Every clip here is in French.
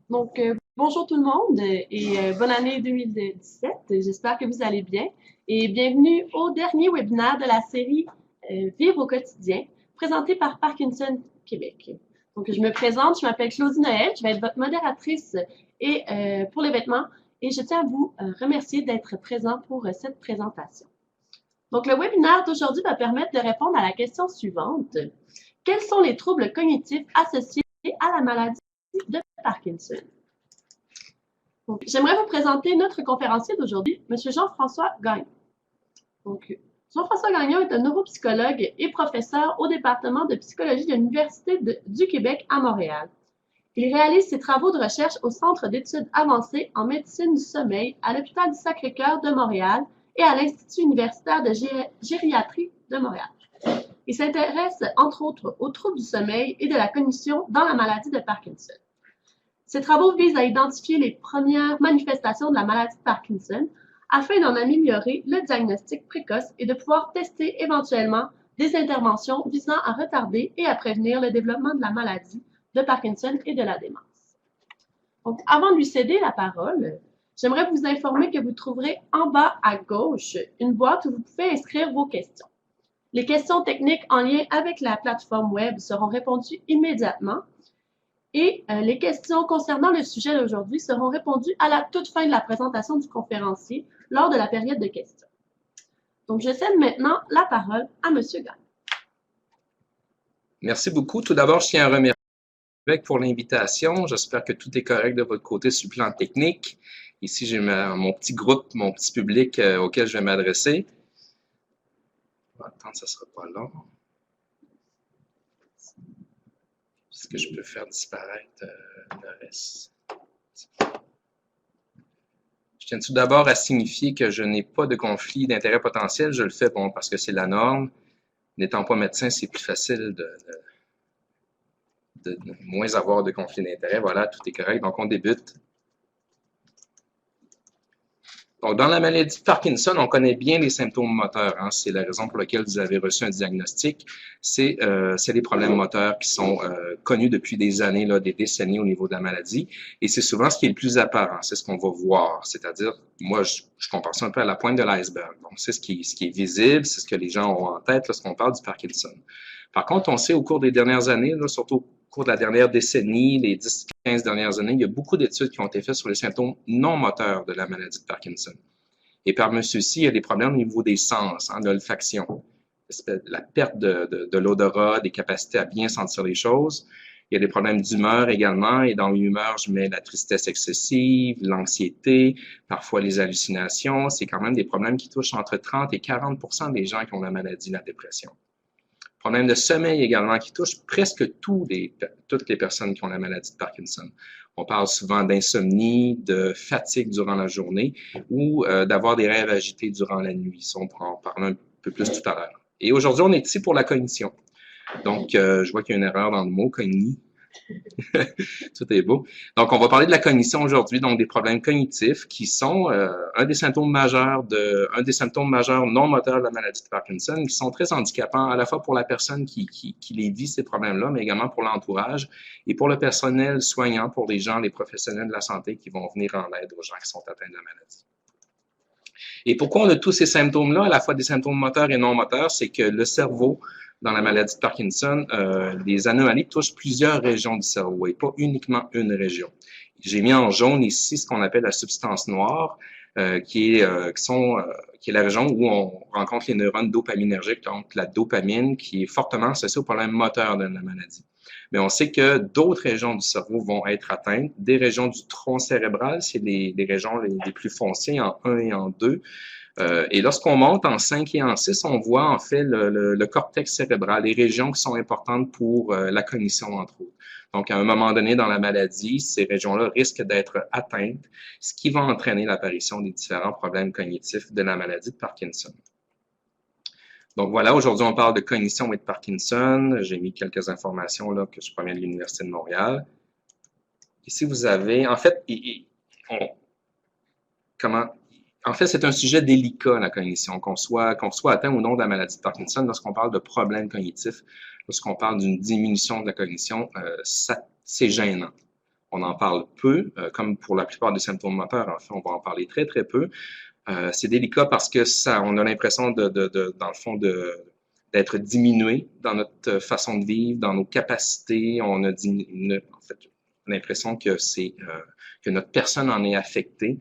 Bonjour tout le monde et bonne année 2017. J'espère que vous allez bien et bienvenue au dernier webinaire de la série Vivre au quotidien, présenté par Parkinson Québec. Donc, je me présente, je m'appelle Claudie Noël, je vais être votre modératrice et pour l'événement et je tiens à vous remercier d'être présent pour cette présentation. Donc, le webinaire d'aujourd'hui va permettre de répondre à la question suivante. Quels sont les troubles cognitifs associés à la maladie de Parkinson? Donc, j'aimerais vous présenter notre conférencier d'aujourd'hui, M. Jean-François Gagnon. Donc, Jean-François Gagnon est un neuropsychologue et professeur au département de psychologie de l'Université du Québec à Montréal. Il réalise ses travaux de recherche au Centre d'études avancées en médecine du sommeil à l'Hôpital du Sacré-Cœur de Montréal et à l'Institut universitaire de gériatrie de Montréal. Il s'intéresse entre autres aux troubles du sommeil et de la cognition dans la maladie de Parkinson. Ces travaux visent à identifier les premières manifestations de la maladie de Parkinson afin d'en améliorer le diagnostic précoce et de pouvoir tester éventuellement des interventions visant à retarder et à prévenir le développement de la maladie de Parkinson et de la démence. Donc, avant de lui céder la parole, j'aimerais vous informer que vous trouverez en bas à gauche une boîte où vous pouvez inscrire vos questions. Les questions techniques en lien avec la plateforme web seront répondues immédiatement et les questions concernant le sujet d'aujourd'hui seront répondues à la toute fin de la présentation du conférencier lors de la période de questions. Donc, je cède maintenant la parole à M. Gall. Merci beaucoup. Tout d'abord, je tiens à remercier pour l'invitation. J'espère que tout est correct de votre côté sur le plan technique. Ici, j'ai mon petit groupe, mon petit public auquel je vais m'adresser. Attends, ça ne sera pas long. Est-ce que je peux faire disparaître le reste? Je tiens tout d'abord à signifier que je n'ai pas de conflit d'intérêt potentiel. Je le fais parce que c'est la norme. N'étant pas médecin, c'est plus facile de moins avoir de conflit d'intérêt. Voilà, tout est correct. Donc, on débute. Donc, dans la maladie de Parkinson, on connaît bien les symptômes moteurs. Hein. C'est la raison pour laquelle vous avez reçu un diagnostic. C'est des problèmes moteurs qui sont connus depuis des années, là, des décennies au niveau de la maladie. Et c'est souvent ce qui est le plus apparent. C'est ce qu'on va voir. C'est-à-dire, moi, je compare ça un peu à la pointe de l'iceberg. Donc, c'est ce qui est visible, c'est ce que les gens ont en tête lorsqu'on parle du Parkinson. Par contre, on sait au cours des dernières années, là, surtout au cours de la dernière décennie, les 10-15 dernières années, il y a beaucoup d'études qui ont été faites sur les symptômes non moteurs de la maladie de Parkinson. Et parmi ceux-ci, il y a des problèmes au niveau des sens, hein, de l'olfaction, la perte de l'odorat, des capacités à bien sentir les choses. Il y a des problèmes d'humeur également, et dans l'humeur, je mets la tristesse excessive, l'anxiété, parfois les hallucinations. C'est quand même des problèmes qui touchent entre 30 et 40% des gens qui ont la maladie, la dépression. Problème de sommeil également qui touche presque toutes les personnes qui ont la maladie de Parkinson. On parle souvent d'insomnie, de fatigue durant la journée ou d'avoir des rêves agités durant la nuit. Ça, on pourra en parler un peu plus tout à l'heure. Et aujourd'hui, on est ici pour la cognition. Donc, je vois qu'il y a une erreur dans le mot, cogni. Tout est beau. Donc, on va parler de la cognition aujourd'hui, donc des problèmes cognitifs qui sont un des symptômes majeurs non moteurs de la maladie de Parkinson, qui sont très handicapants à la fois pour la personne qui les vit, ces problèmes-là, mais également pour l'entourage et pour le personnel soignant, pour les professionnels de la santé qui vont venir en aide aux gens qui sont atteints de la maladie. Et pourquoi on a tous ces symptômes-là, à la fois des symptômes moteurs et non moteurs, c'est que le cerveau, dans la maladie de Parkinson, les anomalies touchent plusieurs régions du cerveau et pas uniquement une région. J'ai mis en jaune ici ce qu'on appelle la substance noire, qui est la région où on rencontre les neurones dopaminergiques, donc la dopamine qui est fortement associée au problème moteur de la maladie. Mais on sait que d'autres régions du cerveau vont être atteintes. Des régions du tronc cérébral, c'est les régions les plus foncées en 1 et en 2. Et lorsqu'on monte en 5 et en 6, on voit en fait le cortex cérébral, les régions qui sont importantes pour la cognition, entre autres. Donc, à un moment donné dans la maladie, ces régions-là risquent d'être atteintes, ce qui va entraîner l'apparition des différents problèmes cognitifs de la maladie de Parkinson. Donc voilà, aujourd'hui, on parle de cognition et de Parkinson. J'ai mis quelques informations là que je provient de l'Université de Montréal. Ici, vous avez, en fait, en fait, c'est un sujet délicat, la cognition, qu'on soit atteint ou non de la maladie de Parkinson. Lorsqu'on parle de problèmes cognitifs, lorsqu'on parle d'une diminution de la cognition, c'est gênant. On en parle peu, comme pour la plupart des symptômes moteurs, en fait, on va en parler très, très peu. C'est délicat parce que ça, on a l'impression dans le fond, d'être diminué dans notre façon de vivre, dans nos capacités. On a en fait, l'impression que notre personne en est affectée.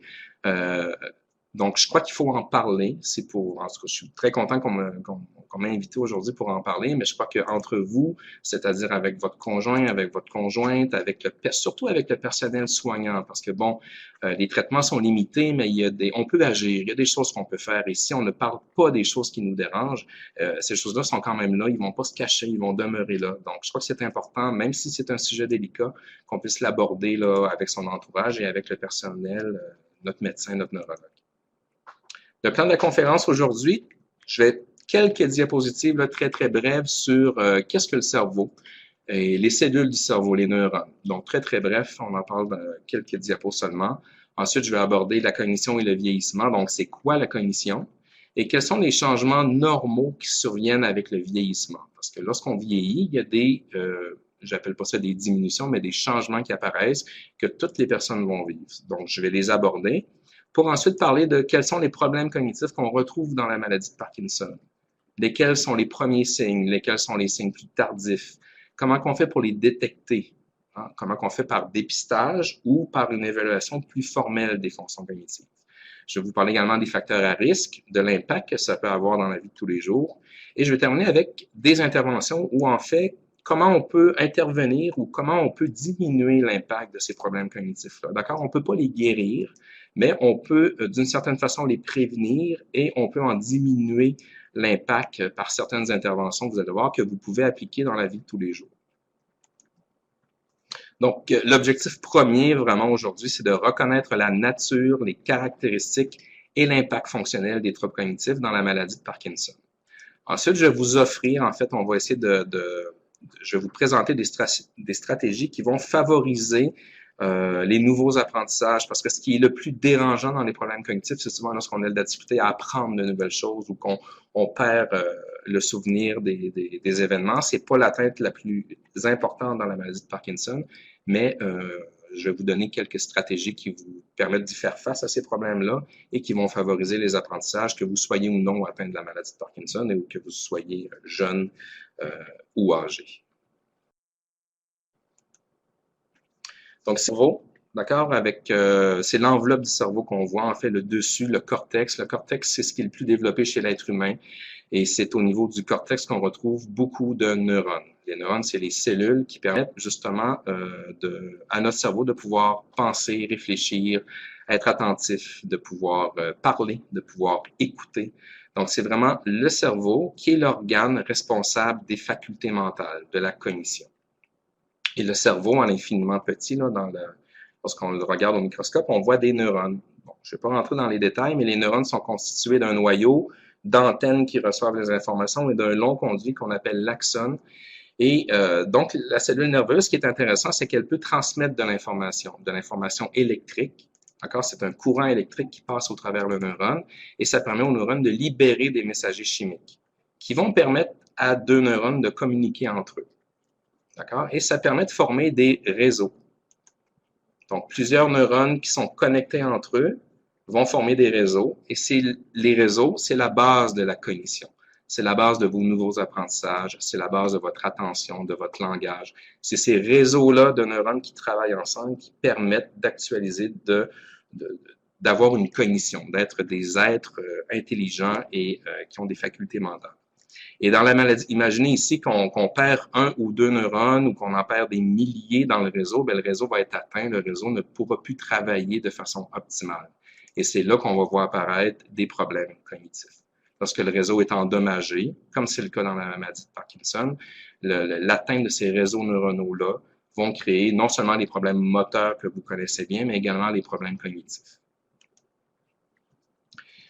Donc, je crois qu'il faut en parler. En tout cas, je suis très content qu'on m'ait invité aujourd'hui pour en parler, mais je crois qu'entre vous, c'est-à-dire avec votre conjoint, avec votre conjointe, surtout avec le personnel soignant, parce que bon, les traitements sont limités, mais on peut agir, il y a des choses qu'on peut faire. Et si on ne parle pas des choses qui nous dérangent, ces choses-là sont quand même là, ils vont pas se cacher, ils vont demeurer là. Donc, je crois que c'est important, même si c'est un sujet délicat, qu'on puisse l'aborder là avec son entourage et avec le personnel, notre médecin, notre neurologue. Le plan de la conférence aujourd'hui, je vais quelques diapositives là, très, très brèves sur qu'est-ce que le cerveau et les cellules du cerveau, les neurones. Donc, très, très bref, on en parle dans quelques diapos seulement. Ensuite, je vais aborder la cognition et le vieillissement. Donc, c'est quoi la cognition? Et quels sont les changements normaux qui surviennent avec le vieillissement? Parce que lorsqu'on vieillit, il y a j'appelle pas ça des diminutions, mais des changements qui apparaissent que toutes les personnes vont vivre. Donc, je vais les aborder pour ensuite parler de quels sont les problèmes cognitifs qu'on retrouve dans la maladie de Parkinson. Lesquels sont les premiers signes, lesquels sont les signes plus tardifs, comment qu'on fait pour les détecter, hein? Comment qu'on fait par dépistage ou par une évaluation plus formelle des fonctions cognitives. Je vais vous parler également des facteurs à risque, de l'impact que ça peut avoir dans la vie de tous les jours. Et je vais terminer avec des interventions où, en fait, comment on peut intervenir ou comment on peut diminuer l'impact de ces problèmes cognitifs-là. D'accord? On ne peut pas les guérir, mais on peut, d'une certaine façon, les prévenir et on peut en diminuer l'impact par certaines interventions, vous allez voir, que vous pouvez appliquer dans la vie de tous les jours. Donc, l'objectif premier, vraiment, aujourd'hui, c'est de reconnaître la nature, les caractéristiques et l'impact fonctionnel des troubles cognitifs dans la maladie de Parkinson. Ensuite, je vais vous offrir, en fait, on va essayer je vais vous présenter des stratégies qui vont favoriser les nouveaux apprentissages, parce que ce qui est le plus dérangeant dans les problèmes cognitifs, c'est souvent lorsqu'on a de la difficulté à apprendre de nouvelles choses ou qu'on perd le souvenir des événements. C'est pas l'atteinte la plus importante dans la maladie de Parkinson, mais je vais vous donner quelques stratégies qui vous permettent d'y faire face à ces problèmes-là et qui vont favoriser les apprentissages, que vous soyez ou non atteint de la maladie de Parkinson ou que vous soyez jeune ou âgé. Donc, cerveau, d'accord, c'est l'enveloppe du cerveau qu'on voit, en fait, le dessus, le cortex. Le cortex, c'est ce qui est le plus développé chez l'être humain et c'est au niveau du cortex qu'on retrouve beaucoup de neurones. Les neurones, c'est les cellules qui permettent justement à notre cerveau de pouvoir penser, réfléchir, être attentif, de pouvoir parler, de pouvoir écouter. Donc, c'est vraiment le cerveau qui est l'organe responsable des facultés mentales, de la cognition. Et le cerveau, en infiniment petit, là, lorsqu'on le regarde au microscope, on voit des neurones. Bon, je ne vais pas rentrer dans les détails, mais les neurones sont constitués d'un noyau, d'antennes qui reçoivent les informations et d'un long conduit qu'on appelle l'axone. Et donc, la cellule nerveuse, ce qui est intéressant, c'est qu'elle peut transmettre de l'information électrique. D'accord? C'est un courant électrique qui passe au travers le neurone et ça permet aux neurones de libérer des messagers chimiques qui vont permettre à deux neurones de communiquer entre eux. D'accord? Et ça permet de former des réseaux. Donc, plusieurs neurones qui sont connectés entre eux vont former des réseaux. Et les réseaux, c'est la base de la cognition. C'est la base de vos nouveaux apprentissages. C'est la base de votre attention, de votre langage. C'est ces réseaux-là de neurones qui travaillent ensemble qui permettent d'actualiser, d'avoir une cognition, d'être des êtres intelligents et qui ont des facultés mentales. Et dans la maladie, imaginez ici qu'on perd un ou deux neurones ou qu'on en perd des milliers dans le réseau, bien, le réseau va être atteint, le réseau ne pourra plus travailler de façon optimale. Et c'est là qu'on va voir apparaître des problèmes cognitifs. Lorsque le réseau est endommagé, comme c'est le cas dans la maladie de Parkinson, l'atteinte de ces réseaux neuronaux-là vont créer non seulement les problèmes moteurs que vous connaissez bien, mais également les problèmes cognitifs.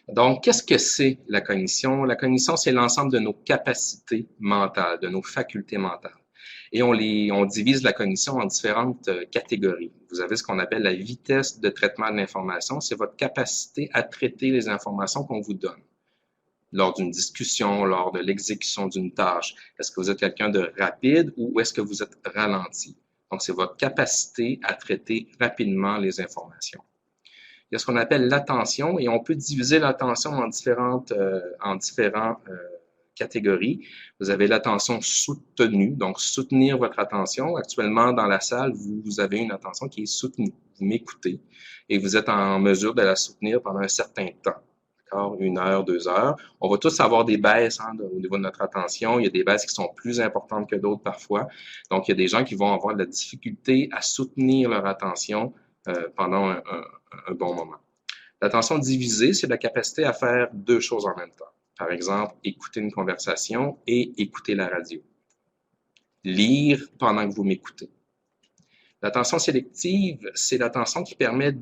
Donc, qu'est-ce que c'est la cognition? La cognition, c'est l'ensemble de nos capacités mentales, de nos facultés mentales. Et on divise la cognition en différentes catégories. Vous avez ce qu'on appelle la vitesse de traitement de l'information. C'est votre capacité à traiter les informations qu'on vous donne lors d'une discussion, lors de l'exécution d'une tâche. Est-ce que vous êtes quelqu'un de rapide ou est-ce que vous êtes ralenti? Donc, c'est votre capacité à traiter rapidement les informations. Il y a ce qu'on appelle l'attention et on peut diviser l'attention en différentes catégories. Vous avez l'attention soutenue, donc soutenir votre attention. Actuellement, dans la salle, vous avez une attention qui est soutenue. Vous m'écoutez et vous êtes en mesure de la soutenir pendant un certain temps. 1 heure, 2 heures. On va tous avoir des baisses au niveau de notre attention. Il y a des baisses qui sont plus importantes que d'autres parfois. Donc, il y a des gens qui vont avoir de la difficulté à soutenir leur attention pendant un bon moment. L'attention divisée, c'est la capacité à faire 2 choses en même temps. Par exemple, écouter une conversation et écouter la radio. Lire pendant que vous m'écoutez. L'attention sélective, c'est l'attention qui permet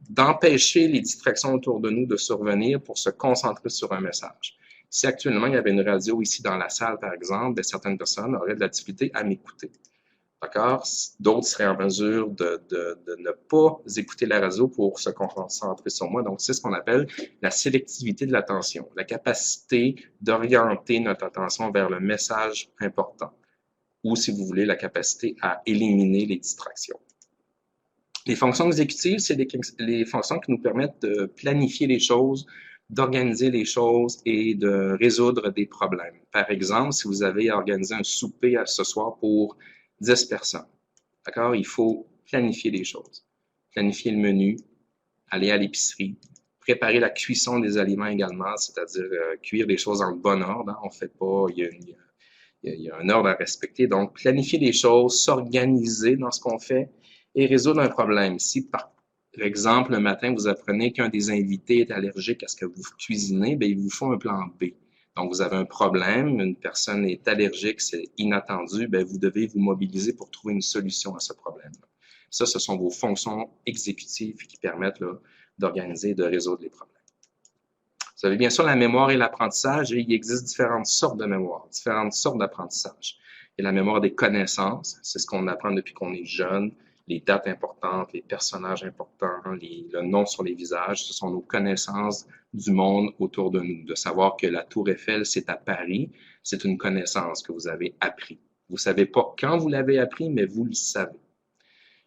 d'empêcher les distractions autour de nous de survenir pour se concentrer sur un message. Si actuellement il y avait une radio ici dans la salle, par exemple, certaines personnes auraient de la difficulté à m'écouter. D'accord? D'autres seraient en mesure de ne pas écouter la radio pour se concentrer sur moi. Donc, c'est ce qu'on appelle la sélectivité de l'attention, la capacité d'orienter notre attention vers le message important. Ou, si vous voulez, la capacité à éliminer les distractions. Les fonctions exécutives, c'est les fonctions qui nous permettent de planifier les choses, d'organiser les choses et de résoudre des problèmes. Par exemple, si vous avez organisé un souper ce soir pour 10 personnes, d'accord? Il faut planifier les choses. Planifier le menu, aller à l'épicerie, préparer la cuisson des aliments également, c'est-à-dire cuire les choses dans le bon ordre. Hein? On fait pas, il y a un ordre à respecter. Donc, planifier les choses, s'organiser dans ce qu'on fait et résoudre un problème. Si, par exemple, le matin, vous apprenez qu'un des invités est allergique à ce que vous cuisinez, bien, il vous faut un plan B. Donc, vous avez un problème, une personne est allergique, c'est inattendu, bien, vous devez vous mobiliser pour trouver une solution à ce problème-là. Ça, ce sont vos fonctions exécutives qui permettent d'organiser et de résoudre les problèmes. Vous avez bien sûr la mémoire et l'apprentissage, et il existe différentes sortes de mémoire, différentes sortes d'apprentissage. Il y a la mémoire des connaissances, c'est ce qu'on apprend depuis qu'on est jeune, les dates importantes, les personnages importants, le nom sur les visages, ce sont nos connaissances du monde autour de nous. De savoir que la Tour Eiffel, c'est à Paris, c'est une connaissance que vous avez appris. Vous savez pas quand vous l'avez appris, mais vous le savez.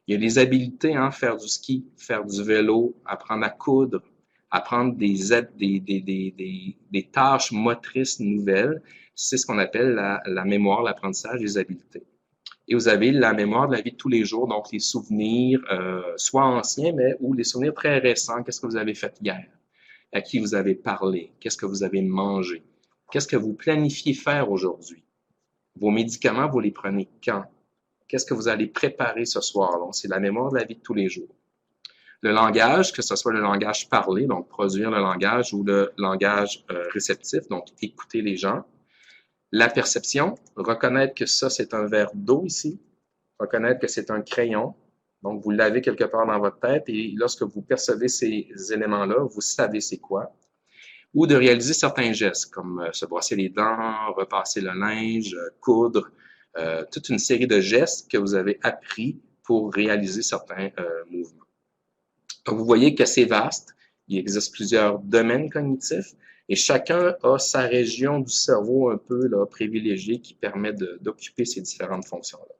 Il y a les habiletés, hein, faire du ski, faire du vélo, apprendre à coudre, apprendre des tâches motrices nouvelles. C'est ce qu'on appelle la mémoire, l'apprentissage des habiletés. Et vous avez la mémoire de la vie de tous les jours, donc les souvenirs, soit anciens, ou les souvenirs très récents. Qu'est-ce que vous avez fait hier? À qui vous avez parlé? Qu'est-ce que vous avez mangé? Qu'est-ce que vous planifiez faire aujourd'hui? Vos médicaments, vous les prenez quand? Qu'est-ce que vous allez préparer ce soir? Donc, c'est la mémoire de la vie de tous les jours. Le langage, que ce soit le langage parlé, donc produire le langage, ou le langage réceptif, donc écouter les gens. La perception, reconnaître que ça, c'est un verre d'eau ici, reconnaître que c'est un crayon. Donc, vous l'avez quelque part dans votre tête et lorsque vous percevez ces éléments-là, vous savez c'est quoi. Ou de réaliser certains gestes, comme se brosser les dents, repasser le linge, coudre, toute une série de gestes que vous avez appris pour réaliser certains mouvements. Donc, vous voyez que c'est vaste. Il existe plusieurs domaines cognitifs. Et chacun a sa région du cerveau un peu privilégiée qui permet d'occuper ces différentes fonctions-là.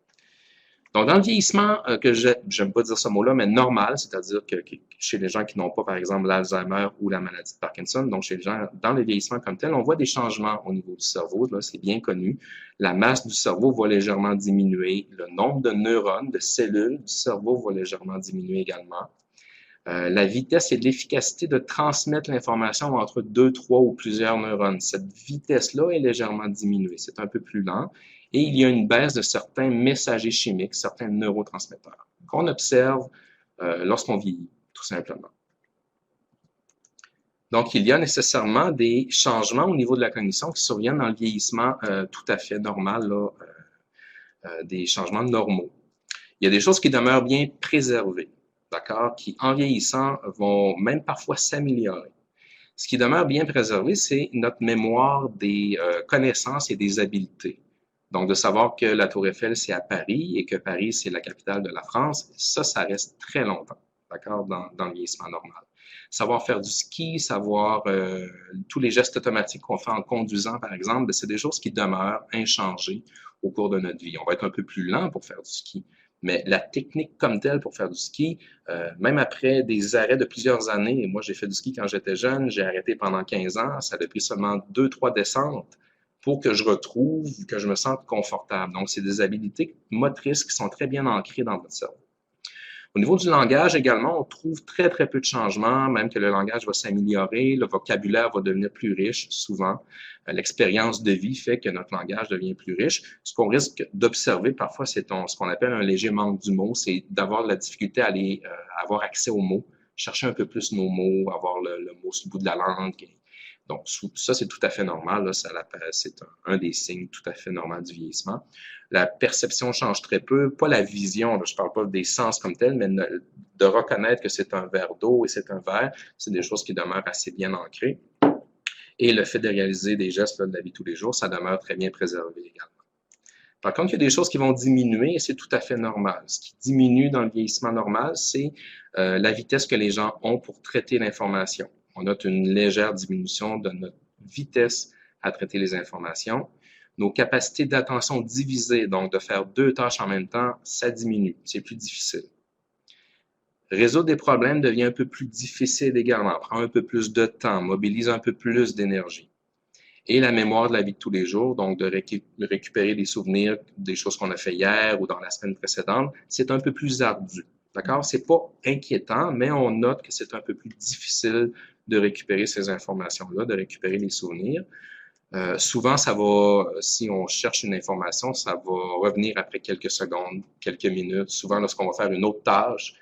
Donc, dans le vieillissement, que j'aime pas dire ce mot-là, mais normal, c'est-à-dire que chez les gens qui n'ont pas, par exemple, l'Alzheimer ou la maladie de Parkinson, donc chez les gens, dans le vieillissement comme tel, on voit des changements au niveau du cerveau, là, c'est bien connu. La masse du cerveau va légèrement diminuer, le nombre de neurones, de cellules du cerveau va légèrement diminuer également. La vitesse et l'efficacité de transmettre l'information entre 2, 3 ou plusieurs neurones. Cette vitesse-là est légèrement diminuée, c'est un peu plus lent. Et il y a une baisse de certains messagers chimiques, certains neurotransmetteurs, qu'on observe lorsqu'on vieillit, tout simplement. Donc, il y a nécessairement des changements au niveau de la cognition qui surviennent dans le vieillissement tout à fait normal, des changements normaux. Il y a des choses qui demeurent bien préservées. D'accord, qui, en vieillissant, vont même parfois s'améliorer. Ce qui demeure bien préservé, c'est notre mémoire des connaissances et des habiletés. Donc, de savoir que la Tour Eiffel, c'est à Paris et que Paris, c'est la capitale de la France, ça reste très longtemps, d'accord, dans le vieillissement normal. Savoir faire du ski, savoir tous les gestes automatiques qu'on fait en conduisant, par exemple, c'est des choses qui demeurent inchangées au cours de notre vie. On va être un peu plus lent pour faire du ski. Mais la technique comme telle pour faire du ski, même après des arrêts de plusieurs années, moi j'ai fait du ski quand j'étais jeune, j'ai arrêté pendant 15 ans, ça a pris seulement 2-3 descentes pour que je retrouve, que je me sente confortable. Donc, c'est des habiletés motrices qui sont très bien ancrées dans votre cerveau. Au niveau du langage également, on trouve très, très peu de changements, même que le langage va s'améliorer, le vocabulaire va devenir plus riche souvent. L'expérience de vie fait que notre langage devient plus riche. Ce qu'on risque d'observer parfois, c'est ce qu'on appelle un léger manque du mot, c'est d'avoir de la difficulté à aller avoir accès aux mots, chercher un peu plus nos mots, avoir le mot sur le bout de la langue. Donc, ça, c'est tout à fait normal. Là, c'est un des signes tout à fait normal du vieillissement. La perception change très peu, pas la vision, là, je parle pas des sens comme tels, mais de reconnaître que c'est un verre d'eau et c'est un verre, c'est des choses qui demeurent assez bien ancrées. Et le fait de réaliser des gestes là, de la vie de tous les jours, ça demeure très bien préservé également. Par contre, il y a des choses qui vont diminuer et c'est tout à fait normal. Ce qui diminue dans le vieillissement normal, c'est la vitesse que les gens ont pour traiter l'information. On note une légère diminution de notre vitesse à traiter les informations. Nos capacités d'attention divisées, donc de faire 2 tâches en même temps, ça diminue. C'est plus difficile. Résoudre des problèmes devient un peu plus difficile également, prend un peu plus de temps, mobilise un peu plus d'énergie. Et la mémoire de la vie de tous les jours, donc de récupérer des souvenirs des choses qu'on a fait hier ou dans la semaine précédente, c'est un peu plus ardu. D'accord? C'est pas inquiétant, mais on note que c'est un peu plus difficile de récupérer ces informations-là, de récupérer les souvenirs. Souvent, ça va, si on cherche une information, ça va revenir après quelques secondes, quelques minutes. Souvent, lorsqu'on va faire une autre tâche,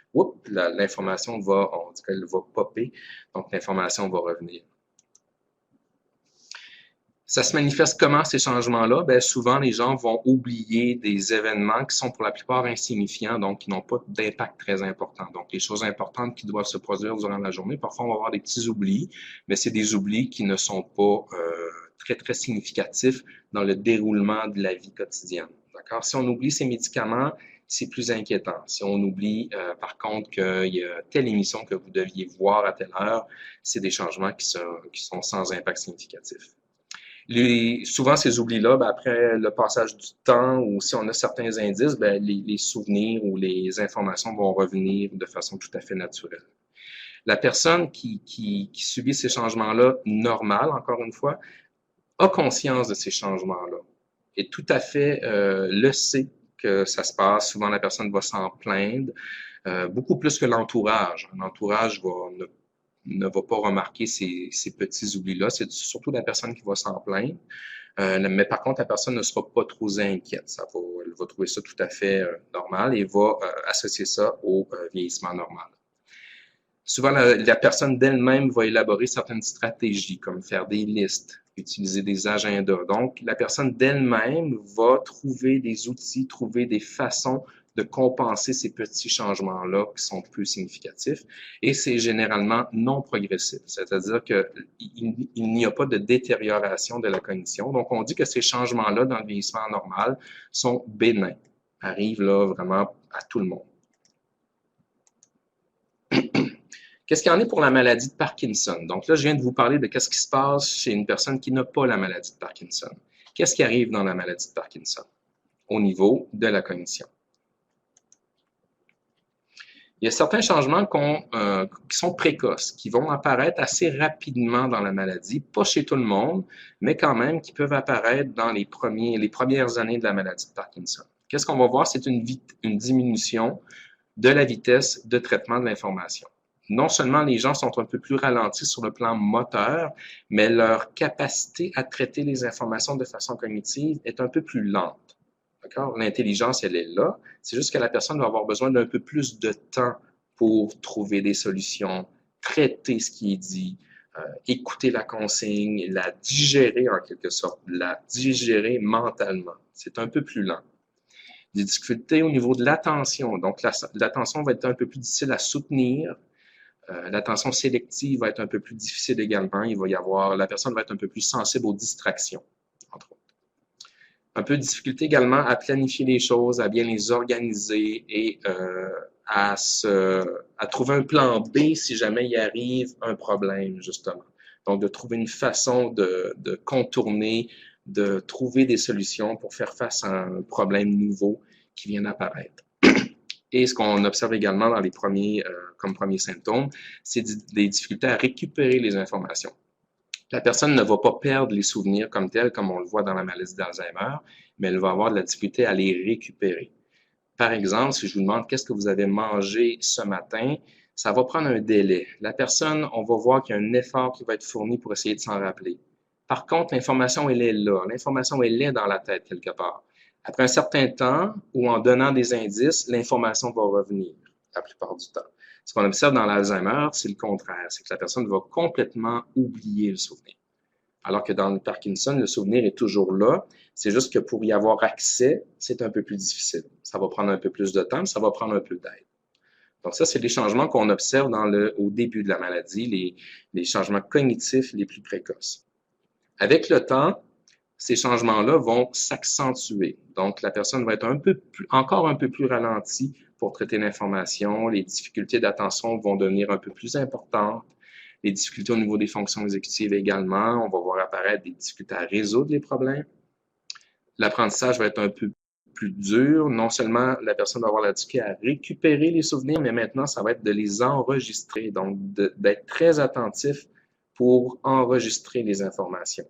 l'information va, on dit qu'elle va popper, donc l'information va revenir. Ça se manifeste comment ces changements-là? Ben, souvent, les gens vont oublier des événements qui sont pour la plupart insignifiants, donc qui n'ont pas d'impact très important. Donc, les choses importantes qui doivent se produire durant la journée, parfois on va avoir des petits oublis, mais c'est des oublis qui ne sont pas très, très significatifs dans le déroulement de la vie quotidienne. D'accord? Si on oublie ces médicaments, c'est plus inquiétant. Si on oublie, par contre, qu'il y a telle émission que vous deviez voir à telle heure, c'est des changements qui sont sans impact significatif. Souvent, ces oublis-là, ben, après le passage du temps ou si on a certains indices, ben, les souvenirs ou les informations vont revenir de façon tout à fait naturelle. La personne qui subit ces changements-là, normal, encore une fois, a conscience de ces changements-là et tout à fait le sait que ça se passe. Souvent, la personne va s'en plaindre, beaucoup plus que l'entourage. L'entourage ne va pas remarquer ces petits oublis-là. C'est surtout la personne qui va s'en plaindre. Mais par contre, la personne ne sera pas trop inquiète. Elle va trouver ça tout à fait normal et va associer ça au vieillissement normal. Souvent, la personne d'elle-même va élaborer certaines stratégies, comme faire des listes, utiliser des agendas. Donc, la personne d'elle-même va trouver des outils, trouver des façons de compenser ces petits changements-là qui sont peu significatifs. Et c'est généralement non progressif, c'est-à-dire qu'il n'y a pas de détérioration de la cognition. Donc, on dit que ces changements-là dans le vieillissement normal sont bénins, arrivent là vraiment à tout le monde. Qu'est-ce qu'il y en est pour la maladie de Parkinson? Donc là, je viens de vous parler de qu'est-ce qui se passe chez une personne qui n'a pas la maladie de Parkinson. Qu'est-ce qui arrive dans la maladie de Parkinson au niveau de la cognition? Il y a certains changements qui sont précoces, qui vont apparaître assez rapidement dans la maladie, pas chez tout le monde, mais quand même qui peuvent apparaître dans les premières années de la maladie de Parkinson. Qu'est-ce qu'on va voir? C'est une diminution de la vitesse de traitement de l'information. Non seulement les gens sont un peu plus ralentis sur le plan moteur, mais leur capacité à traiter les informations de façon cognitive est un peu plus lente. D'accord? L'intelligence, elle est là. C'est juste que la personne va avoir besoin d'un peu plus de temps pour trouver des solutions, traiter ce qui est dit, écouter la consigne, la digérer en quelque sorte, la digérer mentalement. C'est un peu plus lent. Des difficultés au niveau de l'attention. Donc, l'attention va être un peu plus difficile à soutenir. L'attention sélective va être un peu plus difficile également. La personne va être un peu plus sensible aux distractions, entre autres. Un peu de difficulté également à planifier les choses, à bien les organiser et à trouver un plan B si jamais il arrive un problème, justement. Donc, de trouver une façon de contourner de trouver des solutions pour faire face à un problème nouveau qui vient d'apparaître. Et ce qu'on observe également dans les comme premiers symptômes, c'est des difficultés à récupérer les informations. La personne ne va pas perdre les souvenirs comme tels, comme on le voit dans la maladie d'Alzheimer, mais elle va avoir de la difficulté à les récupérer. Par exemple, si je vous demande qu'est-ce que vous avez mangé ce matin, ça va prendre un délai. La personne, on va voir qu'il y a un effort qui va être fourni pour essayer de s'en rappeler. Par contre, l'information, elle est là. L'information, elle est dans la tête quelque part. Après un certain temps, ou en donnant des indices, l'information va revenir la plupart du temps. Ce qu'on observe dans l'Alzheimer, c'est le contraire. C'est que la personne va complètement oublier le souvenir. Alors que dans le Parkinson, le souvenir est toujours là. C'est juste que pour y avoir accès, c'est un peu plus difficile. Ça va prendre un peu plus de temps, ça va prendre un peu d'aide. Donc ça, c'est les changements qu'on observe au début de la maladie, les changements cognitifs les plus précoces. Avec le temps, ces changements-là vont s'accentuer. Donc, la personne va être encore un peu plus ralentie pour traiter l'information. Les difficultés d'attention vont devenir un peu plus importantes. Les difficultés au niveau des fonctions exécutives également. On va voir apparaître des difficultés à résoudre les problèmes. L'apprentissage va être un peu plus dur. Non seulement la personne va avoir la difficulté à récupérer les souvenirs, mais maintenant, ça va être de les enregistrer. Donc, d'être très attentif pour enregistrer les informations.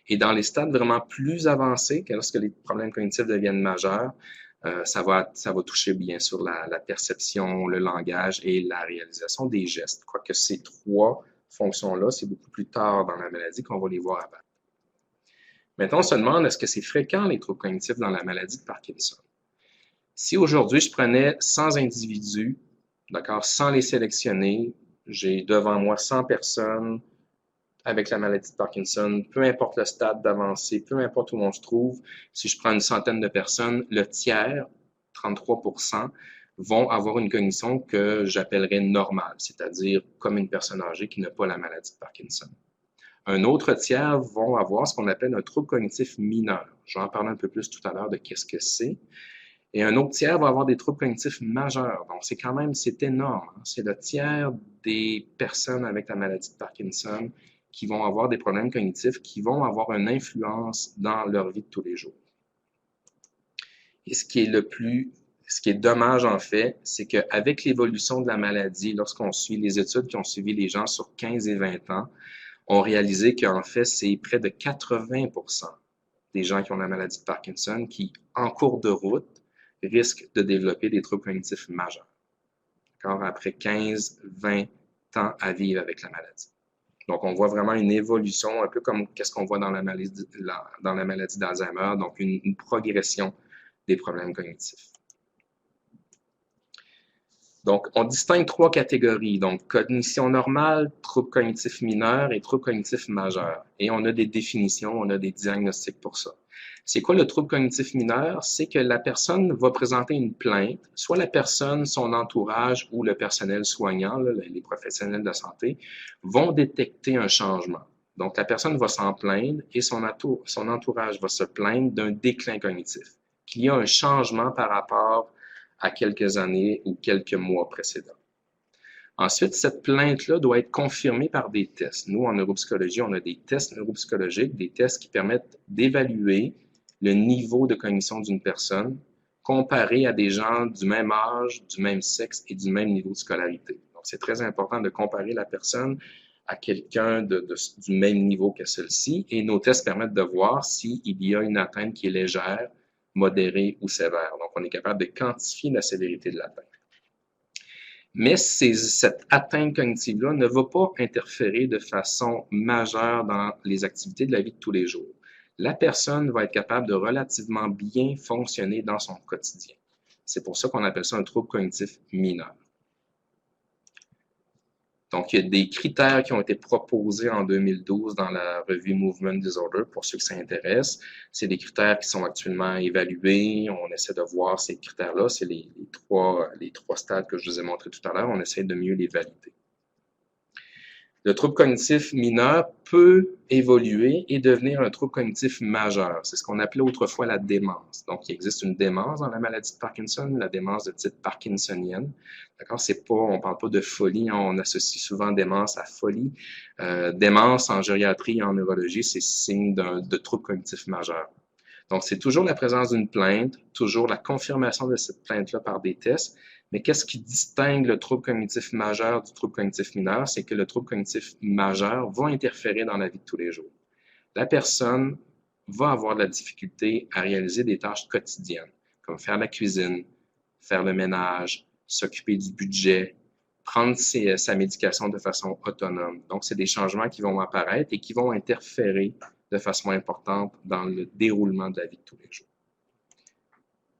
Et dans les stades vraiment plus avancés, lorsque les problèmes cognitifs deviennent majeurs, ça va toucher bien sûr la perception, le langage et la réalisation des gestes. Quoique ces trois fonctions-là, c'est beaucoup plus tard dans la maladie qu'on va les voir apparaître. Maintenant, on se demande, est-ce que c'est fréquent les troubles cognitifs dans la maladie de Parkinson? Si aujourd'hui, je prenais 100 individus, d'accord, sans les sélectionner, j'ai devant moi 100 personnes avec la maladie de Parkinson, peu importe le stade d'avancée, peu importe où on se trouve, si je prends une centaine de personnes, le tiers, 33%, vont avoir une cognition que j'appellerais normale, c'est-à-dire comme une personne âgée qui n'a pas la maladie de Parkinson. Un autre tiers vont avoir ce qu'on appelle un trouble cognitif mineur. Je vais en parler un peu plus tout à l'heure de qu'est-ce que c'est. Et un autre tiers va avoir des troubles cognitifs majeurs. Donc, c'est énorme. C'est le tiers des personnes avec la maladie de Parkinson qui vont avoir des problèmes cognitifs qui vont avoir une influence dans leur vie de tous les jours. Et ce qui est dommage en fait, c'est qu'avec l'évolution de la maladie, lorsqu'on suit les études qui ont suivi les gens sur 15 et 20 ans, on réalisé qu'en fait, c'est près de 80% des gens qui ont la maladie de Parkinson qui, en cours de route, risquent de développer des troubles cognitifs majeurs. Après 15-20 ans à vivre avec la maladie. Donc, on voit vraiment une évolution, un peu comme qu'est-ce qu'on voit dans la maladie d'Alzheimer, donc une progression des problèmes cognitifs. Donc, on distingue trois catégories, donc cognition normale, troubles cognitifs mineurs et troubles cognitifs majeurs. Et on a des définitions, on a des diagnostics pour ça. C'est quoi le trouble cognitif mineur? C'est que la personne va présenter une plainte, soit la personne, son entourage ou le personnel soignant, les professionnels de santé, vont détecter un changement. Donc, la personne va s'en plaindre et son entourage va se plaindre d'un déclin cognitif, qu'il y a un changement par rapport à quelques années ou quelques mois précédents. Ensuite, cette plainte-là doit être confirmée par des tests. Nous, en neuropsychologie, on a des tests neuropsychologiques, des tests qui permettent d'évaluer le niveau de cognition d'une personne comparé à des gens du même âge, du même sexe et du même niveau de scolarité. Donc, c'est très important de comparer la personne à quelqu'un du même niveau que celle-ci et nos tests permettent de voir s'il y a une atteinte qui est légère, modérée ou sévère. Donc, on est capable de quantifier la sévérité de l'atteinte. Mais cette atteinte cognitive-là ne va pas interférer de façon majeure dans les activités de la vie de tous les jours. La personne va être capable de relativement bien fonctionner dans son quotidien. C'est pour ça qu'on appelle ça un trouble cognitif mineur. Donc, il y a des critères qui ont été proposés en 2012 dans la revue Movement Disorder, pour ceux que ça intéresse. C'est des critères qui sont actuellement évalués. On essaie de voir ces critères-là. C'est les trois stades que je vous ai montrés tout à l'heure. On essaie de mieux les valider. Le trouble cognitif mineur peut évoluer et devenir un trouble cognitif majeur. C'est ce qu'on appelait autrefois la démence. Donc, il existe une démence dans la maladie de Parkinson, la démence de type parkinsonienne. D'accord? C'est pas, on parle pas de folie, hein, on associe souvent démence à folie. Démence en gériatrie et en neurologie, c'est signe de trouble cognitif majeur. Donc, c'est toujours la présence d'une plainte, toujours la confirmation de cette plainte-là par des tests. Mais qu'est-ce qui distingue le trouble cognitif majeur du trouble cognitif mineur? C'est que le trouble cognitif majeur va interférer dans la vie de tous les jours. La personne va avoir de la difficulté à réaliser des tâches quotidiennes, comme faire la cuisine, faire le ménage, s'occuper du budget, prendre sa médication de façon autonome. Donc, c'est des changements qui vont apparaître et qui vont interférer de façon importante dans le déroulement de la vie de tous les jours.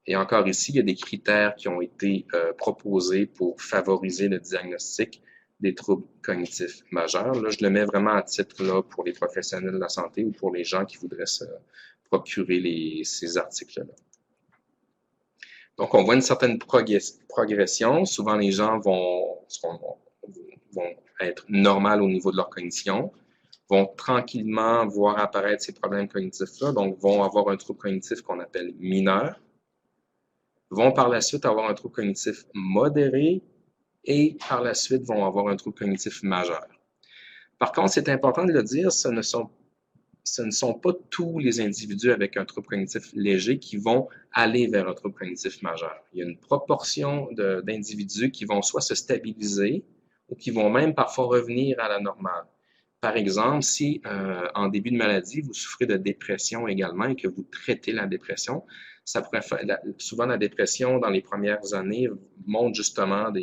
Et encore ici, il y a des critères qui ont été proposés pour favoriser le diagnostic des troubles cognitifs majeurs. Là, je le mets vraiment à titre là, pour les professionnels de la santé ou pour les gens qui voudraient se procurer ces articles-là. Donc, on voit une certaine progression. Souvent, les gens vont être normaux au niveau de leur cognition, vont tranquillement voir apparaître ces problèmes cognitifs-là, donc vont avoir un trouble cognitif qu'on appelle mineur, vont par la suite avoir un trouble cognitif modéré et par la suite vont avoir un trouble cognitif majeur. Par contre, c'est important de le dire, ce ne sont pas tous les individus avec un trouble cognitif léger qui vont aller vers un trouble cognitif majeur. Il y a une proportion d'individus qui vont soit se stabiliser ou qui vont même parfois revenir à la normale. Par exemple, si en début de maladie, vous souffrez de dépression également et que vous traitez la dépression, ça pourrait faire, souvent la dépression dans les premières années montre justement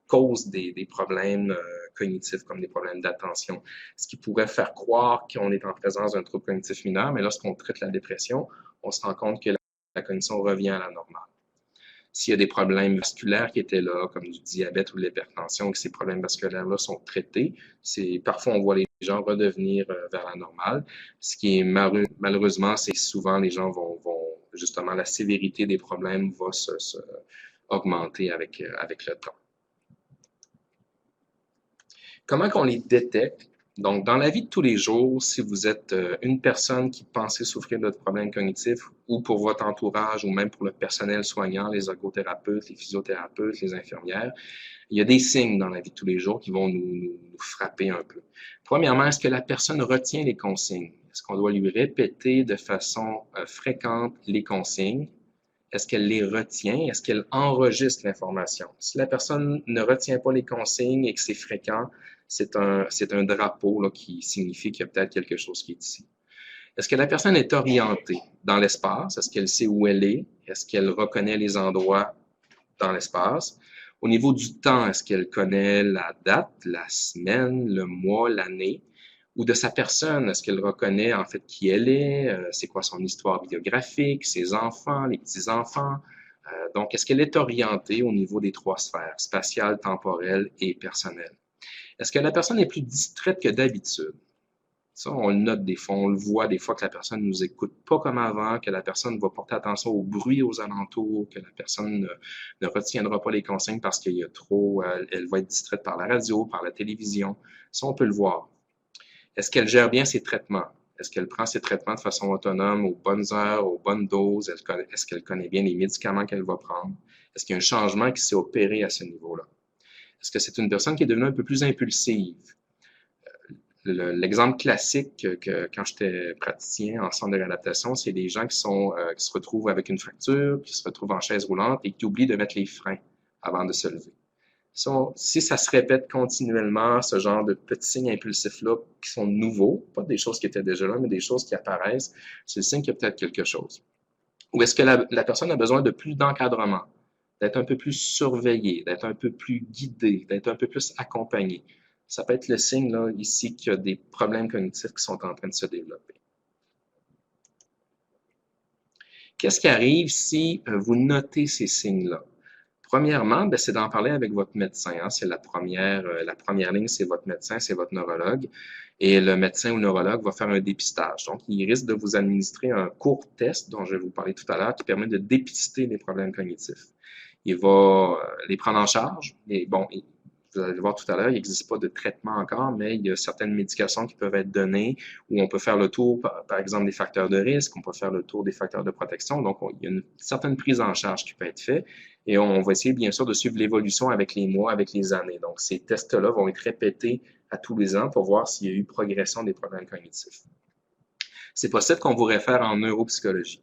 cause des problèmes cognitifs comme des problèmes d'attention, ce qui pourrait faire croire qu'on est en présence d'un trouble cognitif mineur, mais lorsqu'on traite la dépression, on se rend compte que la cognition revient à la normale. S'il y a des problèmes vasculaires qui étaient là, comme du diabète ou de l'hypertension, que ces problèmes vasculaires-là sont traités, parfois on voit les gens redevenir vers la normale. Ce qui est malheureusement, c'est souvent les gens vont justement, la sévérité des problèmes va augmenter avec le temps. Comment qu'on les détecte? Donc, dans la vie de tous les jours, si vous êtes une personne qui pensez souffrir de problèmes cognitifs ou pour votre entourage ou même pour le personnel soignant, les ergothérapeutes, les physiothérapeutes, les infirmières, il y a des signes dans la vie de tous les jours qui vont nous frapper un peu. Premièrement, est-ce que la personne retient les consignes? Est-ce qu'on doit lui répéter de façon fréquente les consignes? Est-ce qu'elle les retient? Est-ce qu'elle enregistre l'information? Si la personne ne retient pas les consignes et que c'est fréquent, c'est un drapeau là, qui signifie qu'il y a peut-être quelque chose qui est ici. Est-ce que la personne est orientée dans l'espace? Est-ce qu'elle sait où elle est? Est-ce qu'elle reconnaît les endroits dans l'espace? Au niveau du temps, est-ce qu'elle connaît la date, la semaine, le mois, l'année? Ou de sa personne, est-ce qu'elle reconnaît en fait qui elle est? C'est quoi son histoire biographique, ses enfants, les petits-enfants? Donc, est-ce qu'elle est orientée au niveau des trois sphères, spatiale, temporelle et personnelle? Est-ce que la personne est plus distraite que d'habitude? Ça, on le note des fois, on le voit des fois que la personne ne nous écoute pas comme avant, que la personne va porter attention au bruit aux alentours, que la personne ne retiendra pas les consignes parce qu'il y a trop, elle va être distraite par la radio, par la télévision. Ça, on peut le voir. Est-ce qu'elle gère bien ses traitements? Est-ce qu'elle prend ses traitements de façon autonome, aux bonnes heures, aux bonnes doses? Est-ce qu'elle connaît bien les médicaments qu'elle va prendre? Est-ce qu'il y a un changement qui s'est opéré à ce niveau-là? Est-ce que c'est une personne qui est devenue un peu plus impulsive? L'exemple classique que quand j'étais praticien en centre de réadaptation, c'est des gens qui se retrouvent avec une fracture, qui se retrouvent en chaise roulante et qui oublient de mettre les freins avant de se lever. Si ça se répète continuellement, ce genre de petits signes impulsifs-là qui sont nouveaux, pas des choses qui étaient déjà là, mais des choses qui apparaissent, c'est le signe qu'il y a peut-être quelque chose. Ou est-ce que la personne a besoin de plus d'encadrement, d'être un peu plus surveillée, d'être un peu plus guidée, d'être un peu plus accompagnée? Ça peut être le signe là, ici qu'il y a des problèmes cognitifs qui sont en train de se développer. Qu'est-ce qui arrive si vous notez ces signes-là? Premièrement, c'est d'en parler avec votre médecin. Hein. C'est la première ligne, c'est votre médecin, c'est votre neurologue. Et le médecin ou neurologue va faire un dépistage. Donc, il risque de vous administrer un court test dont je vais vous parler tout à l'heure qui permet de dépister les problèmes cognitifs. Il va les prendre en charge. Et bon, vous allez le voir tout à l'heure, il n'existe pas de traitement encore, mais il y a certaines médications qui peuvent être données où on peut faire le tour, par exemple, des facteurs de risque, on peut faire le tour des facteurs de protection. Donc, il y a une certaine prise en charge qui peut être faite et on va essayer, bien sûr, de suivre l'évolution avec les mois, avec les années. Donc, ces tests-là vont être répétés à tous les ans pour voir s'il y a eu progression des problèmes cognitifs. C'est possible qu'on vous réfère en neuropsychologie.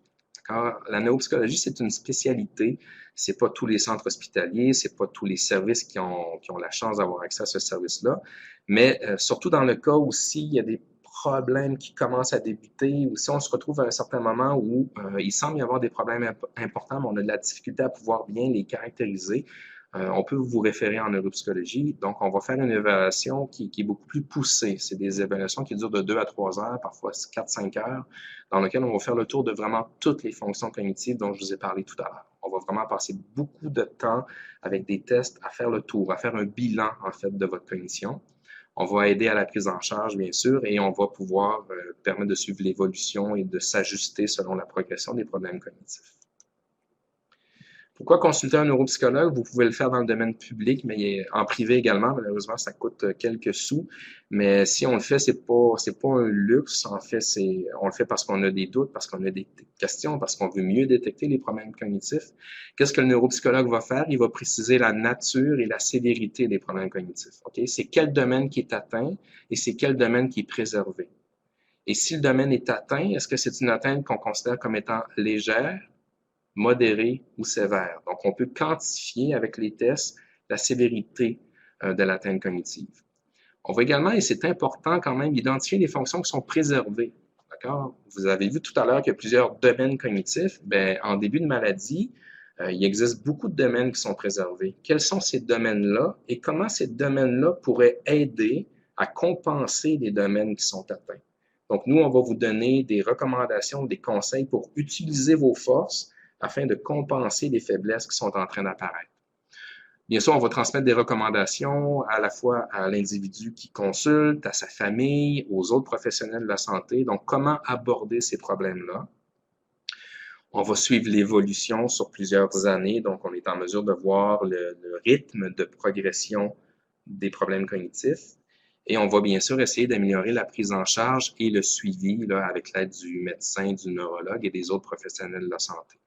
La neuropsychologie, c'est une spécialité. C'est pas tous les centres hospitaliers, c'est pas tous les services qui ont la chance d'avoir accès à ce service-là. Mais surtout dans le cas où s'il y a des problèmes qui commencent à débuter, ou si on se retrouve à un certain moment où il semble y avoir des problèmes importants, mais on a de la difficulté à pouvoir bien les caractériser, on peut vous référer en neuropsychologie. Donc, on va faire une évaluation qui est beaucoup plus poussée. C'est des évaluations qui durent de 2 à 3 heures, parfois 4-5 heures, dans lesquelles on va faire le tour de vraiment toutes les fonctions cognitives dont je vous ai parlé tout à l'heure. On va vraiment passer beaucoup de temps avec des tests à faire le tour, à faire un bilan, en fait, de votre cognition. On va aider à la prise en charge, bien sûr, et on va pouvoir permettre de suivre l'évolution et de s'ajuster selon la progression des problèmes cognitifs. Pourquoi consulter un neuropsychologue? Vous pouvez le faire dans le domaine public, mais en privé également. Malheureusement, ça coûte quelques sous. Mais si on le fait, c'est pas un luxe. En fait, on le fait parce qu'on a des doutes, parce qu'on a des questions, parce qu'on veut mieux détecter les problèmes cognitifs. Qu'est-ce que le neuropsychologue va faire? Il va préciser la nature et la sévérité des problèmes cognitifs. OK? C'est quel domaine qui est atteint et c'est quel domaine qui est préservé. Et si le domaine est atteint, est-ce que c'est une atteinte qu'on considère comme étant légère, modéré ou sévère? Donc, on peut quantifier avec les tests la sévérité de l'atteinte cognitive. On va également, et c'est important quand même, identifier les fonctions qui sont préservées. D'accord? Vous avez vu tout à l'heure qu'il y a plusieurs domaines cognitifs. Bien, en début de maladie, il existe beaucoup de domaines qui sont préservés. Quels sont ces domaines-là et comment ces domaines-là pourraient aider à compenser les domaines qui sont atteints? Donc, nous, on va vous donner des recommandations, des conseils pour utiliser vos forces afin de compenser les faiblesses qui sont en train d'apparaître. Bien sûr, on va transmettre des recommandations à la fois à l'individu qui consulte, à sa famille, aux autres professionnels de la santé. Donc, comment aborder ces problèmes-là? On va suivre l'évolution sur plusieurs années. Donc, on est en mesure de voir le rythme de progression des problèmes cognitifs. Et on va bien sûr essayer d'améliorer la prise en charge et le suivi là, avec l'aide du médecin, du neurologue et des autres professionnels de la santé.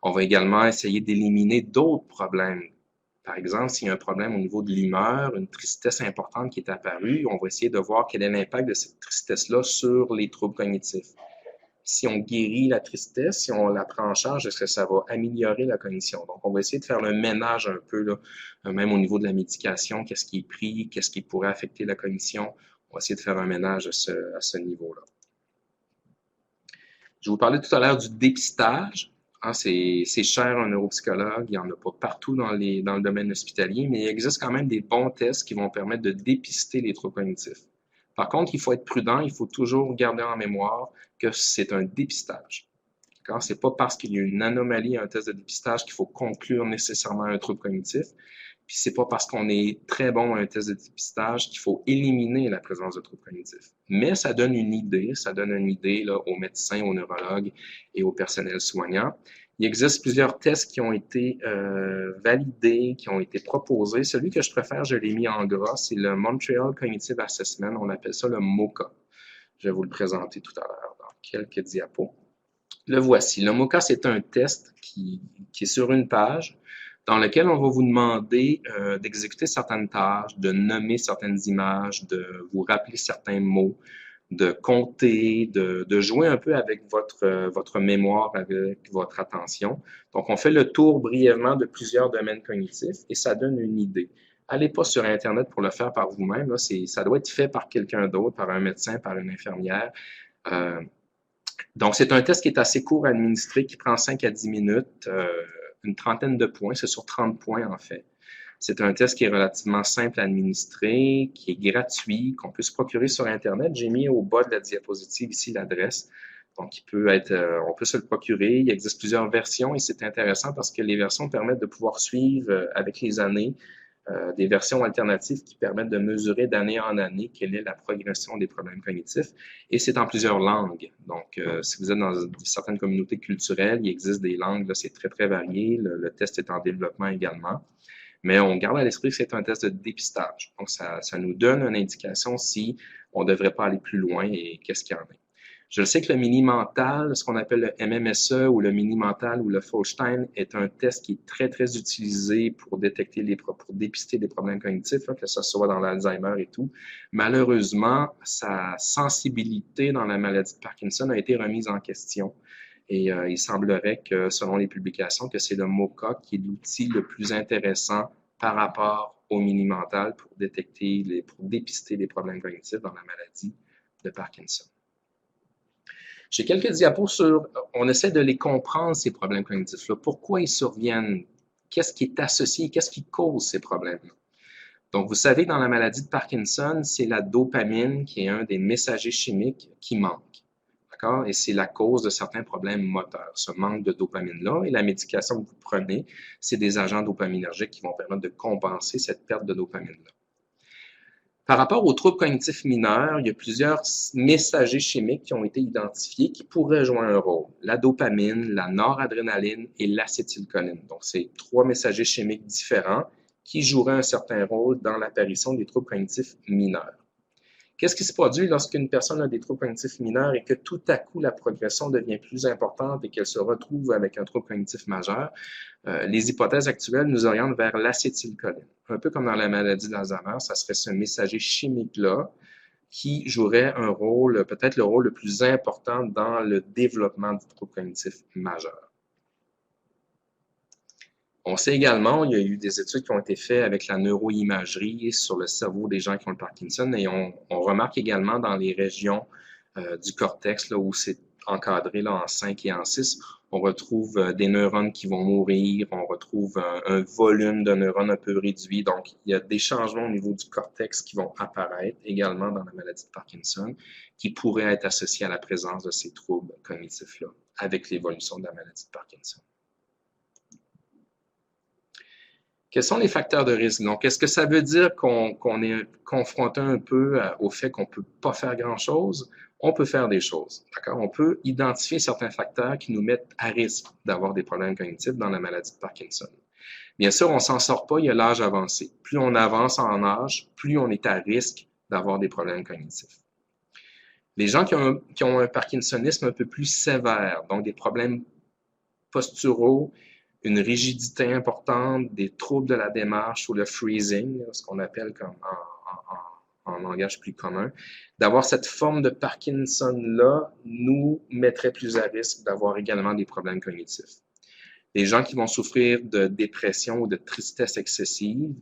On va également essayer d'éliminer d'autres problèmes. Par exemple, s'il y a un problème au niveau de l'humeur, une tristesse importante qui est apparue, on va essayer de voir quel est l'impact de cette tristesse-là sur les troubles cognitifs. Si on guérit la tristesse, si on la prend en charge, est-ce que ça va améliorer la cognition? Donc, on va essayer de faire le ménage un peu, là, même au niveau de la médication, qu'est-ce qui est pris, qu'est-ce qui pourrait affecter la cognition. On va essayer de faire un ménage à ce niveau-là. Je vous parlais tout à l'heure du dépistage. C'est cher un neuropsychologue, il n'y en a pas partout dans le domaine hospitalier, mais il existe quand même des bons tests qui vont permettre de dépister les troubles cognitifs. Par contre, il faut être prudent, il faut toujours garder en mémoire que c'est un dépistage. C'est pas parce qu'il y a une anomalie à un test de dépistage qu'il faut conclure nécessairement un trouble cognitif. Puis c'est pas parce qu'on est très bon à un test de dépistage qu'il faut éliminer la présence de troubles cognitifs. Mais ça donne une idée là, aux médecins, aux neurologues et au personnel soignant. Il existe plusieurs tests qui ont été validés, qui ont été proposés. Celui que je préfère, je l'ai mis en gras, c'est le Montreal Cognitive Assessment. On appelle ça le MoCA. Je vais vous le présenter tout à l'heure dans quelques diapos. Le voici. Le MoCA, c'est un test qui est sur une page dans lequel on va vous demander d'exécuter certaines tâches, de nommer certaines images, de vous rappeler certains mots, de compter, de jouer un peu avec votre mémoire, avec votre attention. Donc, on fait le tour brièvement de plusieurs domaines cognitifs et ça donne une idée. Allez pas sur Internet pour le faire par vous-même. Là, ça doit être fait par quelqu'un d'autre, par un médecin, par une infirmière. Donc, c'est un test qui est assez court à administrer, qui prend 5 à 10 minutes, une trentaine de points. C'est sur 30 points, en fait. C'est un test qui est relativement simple à administrer, qui est gratuit, qu'on peut se procurer sur Internet. J'ai mis au bas de la diapositive ici l'adresse. Donc, on peut se le procurer. Il existe plusieurs versions et c'est intéressant parce que les versions permettent de pouvoir suivre avec les années des versions alternatives qui permettent de mesurer d'année en année quelle est la progression des problèmes cognitifs. Et c'est en plusieurs langues. Donc, si vous êtes dans certaines communautés culturelles, il existe des langues, là, c'est très, très varié. Le test est en développement également. Mais on garde à l'esprit que c'est un test de dépistage. Donc, ça nous donne une indication si on ne devrait pas aller plus loin et qu'est-ce qu'il y en a. Je sais que le mini-mental, ce qu'on appelle le MMSE ou le mini-mental ou le Folstein, est un test qui est très, très utilisé pour détecter pour dépister des problèmes cognitifs, que ce soit dans l'Alzheimer et tout. Malheureusement, sa sensibilité dans la maladie de Parkinson a été remise en question. Et il semblerait que, selon les publications, que c'est le MoCA qui est l'outil le plus intéressant par rapport au mini-mental pour dépister les problèmes cognitifs dans la maladie de Parkinson. J'ai quelques diapos on essaie de les comprendre, ces problèmes cognitifs-là. Pourquoi ils surviennent? Qu'est-ce qui est associé? Qu'est-ce qui cause ces problèmes-là? Donc, vous savez, dans la maladie de Parkinson, c'est la dopamine qui est un des messagers chimiques qui manque. D'accord? Et c'est la cause de certains problèmes moteurs, ce manque de dopamine-là. Et la médication que vous prenez, c'est des agents dopaminergiques qui vont permettre de compenser cette perte de dopamine-là. Par rapport aux troubles cognitifs mineurs, il y a plusieurs messagers chimiques qui ont été identifiés qui pourraient jouer un rôle. La dopamine, la noradrénaline et l'acétylcholine. Donc, c'est 3 messagers chimiques différents qui joueraient un certain rôle dans l'apparition des troubles cognitifs mineurs. Qu'est-ce qui se produit lorsqu'une personne a des troubles cognitifs mineurs et que tout à coup la progression devient plus importante et qu'elle se retrouve avec un trouble cognitif majeur? Les hypothèses actuelles nous orientent vers l'acétylcholine. Un peu comme dans la maladie d'Alzheimer, ça serait ce messager chimique-là qui jouerait un rôle, peut-être le rôle le plus important dans le développement du trouble cognitif majeur. On sait également, il y a eu des études qui ont été faites avec la neuroimagerie sur le cerveau des gens qui ont le Parkinson et on remarque également dans les régions du cortex là, où c'est encadré là, en 5 et en 6, on retrouve des neurones qui vont mourir, on retrouve un volume de neurones un peu réduit. Donc, il y a des changements au niveau du cortex qui vont apparaître également dans la maladie de Parkinson qui pourraient être associés à la présence de ces troubles cognitifs-là avec l'évolution de la maladie de Parkinson. Quels sont les facteurs de risque? Donc, est-ce que ça veut dire qu'on est confronté un peu au fait qu'on ne peut pas faire grand-chose? On peut faire des choses, d'accord? On peut identifier certains facteurs qui nous mettent à risque d'avoir des problèmes cognitifs dans la maladie de Parkinson. Bien sûr, on ne s'en sort pas, il y a l'âge avancé. Plus on avance en âge, plus on est à risque d'avoir des problèmes cognitifs. Les gens qui ont un parkinsonisme un peu plus sévère, donc des problèmes posturaux, une rigidité importante, des troubles de la démarche ou le freezing, ce qu'on appelle comme en langage plus commun, d'avoir cette forme de Parkinson-là nous mettrait plus à risque d'avoir également des problèmes cognitifs. Les gens qui vont souffrir de dépression ou de tristesse excessive,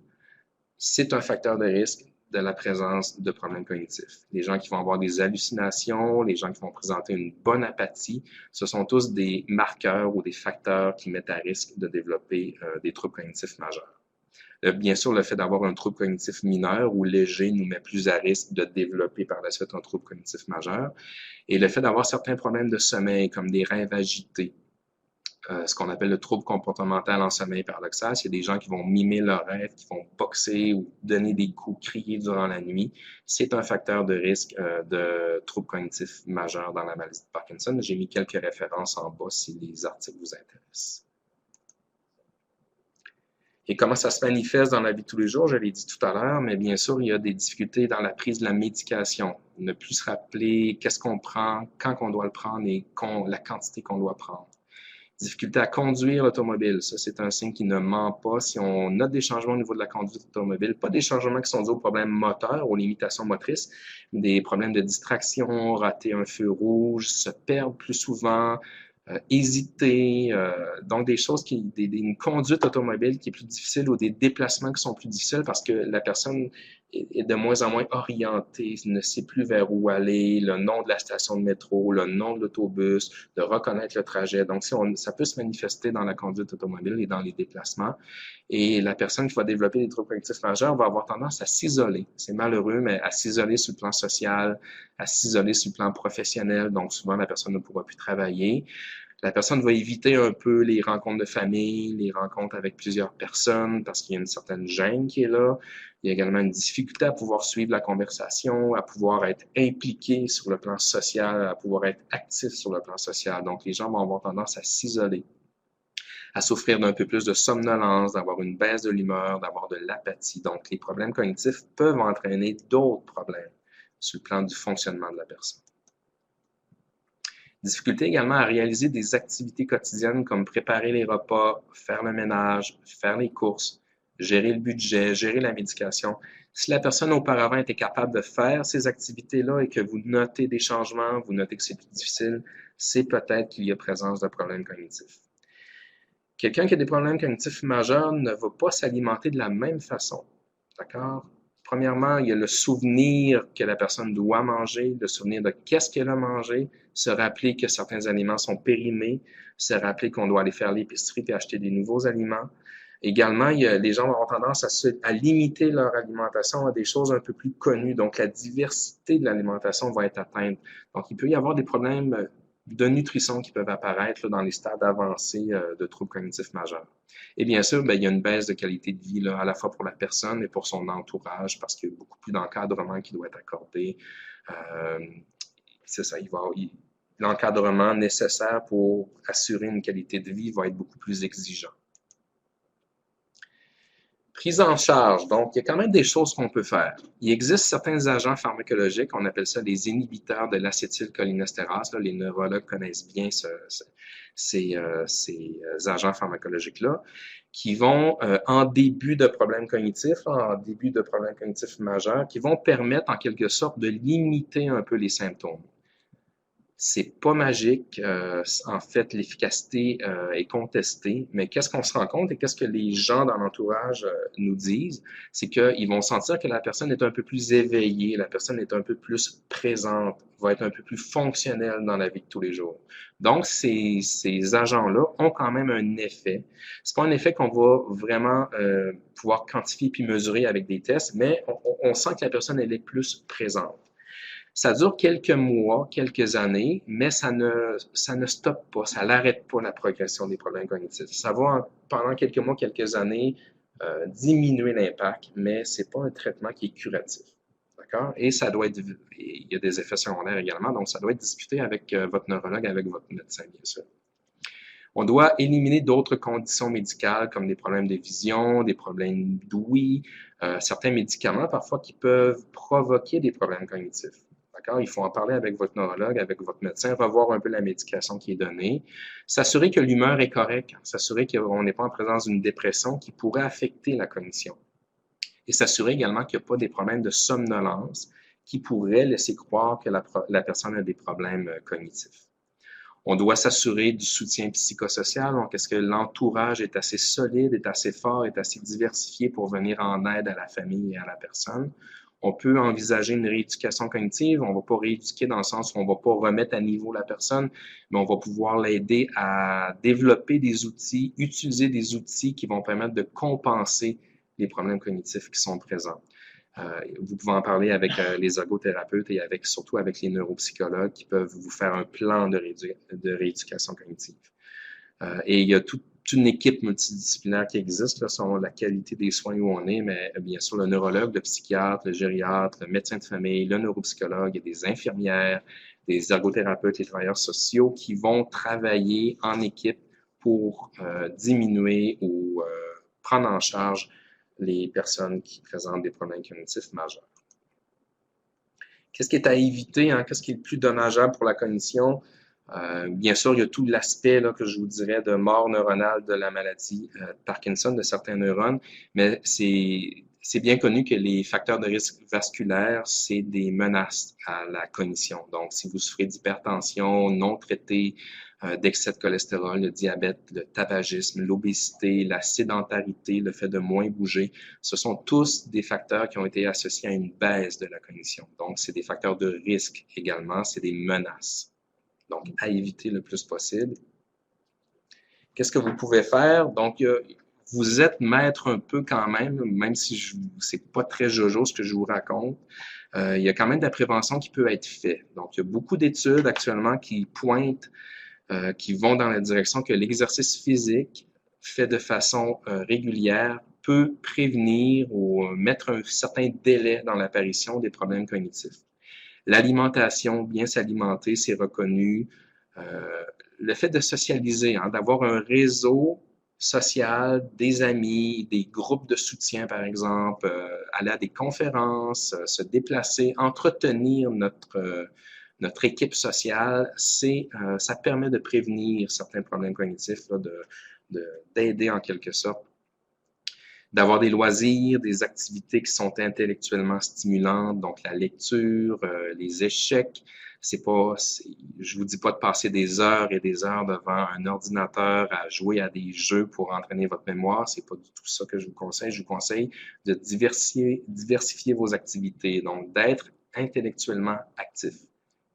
c'est un facteur de risque de la présence de problèmes cognitifs. Les gens qui vont avoir des hallucinations, les gens qui vont présenter une bonne apathie, ce sont tous des marqueurs ou des facteurs qui mettent à risque de développer des troubles cognitifs majeurs. Bien sûr, le fait d'avoir un trouble cognitif mineur ou léger nous met plus à risque de développer par la suite un trouble cognitif majeur. Et le fait d'avoir certains problèmes de sommeil, comme des rêves agités, ce qu'on appelle le trouble comportemental en sommeil paradoxal, c'est des gens qui vont mimer leurs rêves, qui vont boxer ou donner des coups, crier durant la nuit. C'est un facteur de risque de trouble cognitif majeur dans la maladie de Parkinson. J'ai mis quelques références en bas si les articles vous intéressent. Et comment ça se manifeste dans la vie de tous les jours, je l'ai dit tout à l'heure, mais bien sûr, il y a des difficultés dans la prise de la médication. Ne plus se rappeler qu'est-ce qu'on prend, quand on doit le prendre et la quantité qu'on doit prendre. Difficulté à conduire l'automobile, ça c'est un signe qui ne ment pas. Si on note des changements au niveau de la conduite automobile, pas des changements qui sont dus aux problèmes moteurs, aux limitations motrices, des problèmes de distraction, rater un feu rouge, se perdre plus souvent, hésiter, donc des choses une conduite automobile qui est plus difficile ou des déplacements qui sont plus difficiles parce que la personne est de moins en moins orientée, ne sait plus vers où aller, le nom de la station de métro, le nom de l'autobus, de reconnaître le trajet. Donc, ça peut se manifester dans la conduite automobile et dans les déplacements. Et la personne qui va développer des troubles cognitifs majeurs va avoir tendance à s'isoler. C'est malheureux, mais à s'isoler sur le plan social, à s'isoler sur le plan professionnel. Donc, souvent, la personne ne pourra plus travailler. La personne va éviter un peu les rencontres de famille, les rencontres avec plusieurs personnes parce qu'il y a une certaine gêne qui est là. Il y a également une difficulté à pouvoir suivre la conversation, à pouvoir être impliqué sur le plan social, à pouvoir être actif sur le plan social. Donc, les gens vont avoir tendance à s'isoler. à souffrir d'un peu plus de somnolence, d'avoir une baisse de l'humeur, d'avoir de l'apathie. Donc, les problèmes cognitifs peuvent entraîner d'autres problèmes sur le plan du fonctionnement de la personne. Difficulté également à réaliser des activités quotidiennes comme préparer les repas, faire le ménage, faire les courses, gérer le budget, gérer la médication. Si la personne auparavant était capable de faire ces activités-là et que vous notez des changements, vous notez que c'est plus difficile, c'est peut-être qu'il y a présence de problèmes cognitifs. Quelqu'un qui a des problèmes cognitifs majeurs ne va pas s'alimenter de la même façon. D'accord? Premièrement, il y a le souvenir que la personne doit manger, le souvenir de qu'est-ce qu'elle a mangé, se rappeler que certains aliments sont périmés, se rappeler qu'on doit aller faire l'épicerie et acheter des nouveaux aliments. Également, les gens auront tendance à limiter leur alimentation à des choses un peu plus connues. Donc, la diversité de l'alimentation va être atteinte. Donc, il peut y avoir des problèmes de nutrition qui peuvent apparaître là, dans les stades avancés de troubles cognitifs majeurs. Et bien sûr, ben, il y a une baisse de qualité de vie là, à la fois pour la personne et pour son entourage parce qu'il y a beaucoup plus d'encadrement qui doit être accordé. C'est ça, l'encadrement nécessaire pour assurer une qualité de vie va être beaucoup plus exigeant. Prise en charge. Donc, il y a quand même des choses qu'on peut faire. Il existe certains agents pharmacologiques, on appelle ça des inhibiteurs de l'acétylcholinestérase. Là, les neurologues connaissent bien ces agents pharmacologiques-là, qui vont, en début de problèmes cognitifs, en début de problèmes cognitifs majeurs, qui vont permettre en quelque sorte de limiter un peu les symptômes. C'est pas magique. En fait, l'efficacité est contestée. Mais qu'est-ce qu'on se rend compte et qu'est-ce que les gens dans l'entourage nous disent? C'est qu'ils vont sentir que la personne est un peu plus éveillée, la personne est un peu plus présente, va être un peu plus fonctionnelle dans la vie de tous les jours. Donc, ces agents-là ont quand même un effet. C'est pas un effet qu'on va vraiment pouvoir quantifier puis mesurer avec des tests, mais on sent que la personne, elle est plus présente. Ça dure quelques mois, quelques années, mais ça ne stoppe pas, ça n'arrête pas la progression des problèmes cognitifs. Ça va, pendant quelques mois, quelques années, diminuer l'impact, mais c'est pas un traitement qui est curatif. D'accord? Et ça doit être, il y a des effets secondaires également, donc ça doit être discuté avec votre neurologue, avec votre médecin, bien sûr. On doit éliminer d'autres conditions médicales comme des problèmes de vision, des problèmes d'ouïe, certains médicaments parfois qui peuvent provoquer des problèmes cognitifs. D'accord? Il faut en parler avec votre neurologue, avec votre médecin, revoir un peu la médication qui est donnée, s'assurer que l'humeur est correcte, s'assurer qu'on n'est pas en présence d'une dépression qui pourrait affecter la cognition. Et s'assurer également qu'il n'y a pas des problèmes de somnolence qui pourraient laisser croire que la personne a des problèmes cognitifs. On doit s'assurer du soutien psychosocial. Donc, est-ce que l'entourage est assez solide, est assez fort, est assez diversifié pour venir en aide à la famille et à la personne? On peut envisager une rééducation cognitive. On ne va pas rééduquer dans le sens où on ne va pas remettre à niveau la personne, mais on va pouvoir l'aider à développer des outils, utiliser des outils qui vont permettre de compenser les problèmes cognitifs qui sont présents. Vous pouvez en parler avec les ergothérapeutes et surtout avec les neuropsychologues qui peuvent vous faire un plan de rééducation cognitive. Et il y a toute une équipe multidisciplinaire qui existe là, selon la qualité des soins où on est, mais bien sûr le neurologue, le psychiatre, le gériatre, le médecin de famille, le neuropsychologue, il y a des infirmières, des ergothérapeutes et travailleurs sociaux qui vont travailler en équipe pour diminuer ou prendre en charge les personnes qui présentent des problèmes cognitifs majeurs. Qu'est-ce qui est à éviter? Hein? Qu'est-ce qui est le plus dommageable pour la cognition? Bien sûr, il y a tout l'aspect que je vous dirais de mort neuronale de la maladie Parkinson, de certains neurones, mais c'est bien connu que les facteurs de risque vasculaire, c'est des menaces à la cognition. Donc, si vous souffrez d'hypertension non traitée, d'excès de cholestérol, le diabète, le tabagisme, l'obésité, la sédentarité, le fait de moins bouger, ce sont tous des facteurs qui ont été associés à une baisse de la cognition. Donc, c'est des facteurs de risque également, c'est des menaces. Donc, à éviter le plus possible. Qu'est-ce que vous pouvez faire? Donc, vous êtes maître un peu quand même si c'est pas très jojo ce que je vous raconte. Il y a quand même de la prévention qui peut être faite. Donc, il y a beaucoup d'études actuellement qui pointent qui vont dans la direction que l'exercice physique fait de façon régulière peut prévenir ou mettre un certain délai dans l'apparition des problèmes cognitifs. L'alimentation, bien s'alimenter, c'est reconnu. Le fait de socialiser, d'avoir un réseau sociale, des amis, des groupes de soutien, par exemple, aller à des conférences, se déplacer, entretenir notre équipe sociale, ça permet de prévenir certains problèmes cognitifs, là, d'aider en quelque sorte, d'avoir des loisirs, des activités qui sont intellectuellement stimulantes, donc la lecture, les échecs. Je vous dis pas de passer des heures et des heures devant un ordinateur à jouer à des jeux pour entraîner votre mémoire. C'est pas du tout ça que je vous conseille. Je vous conseille de diversifier vos activités, donc d'être intellectuellement actif,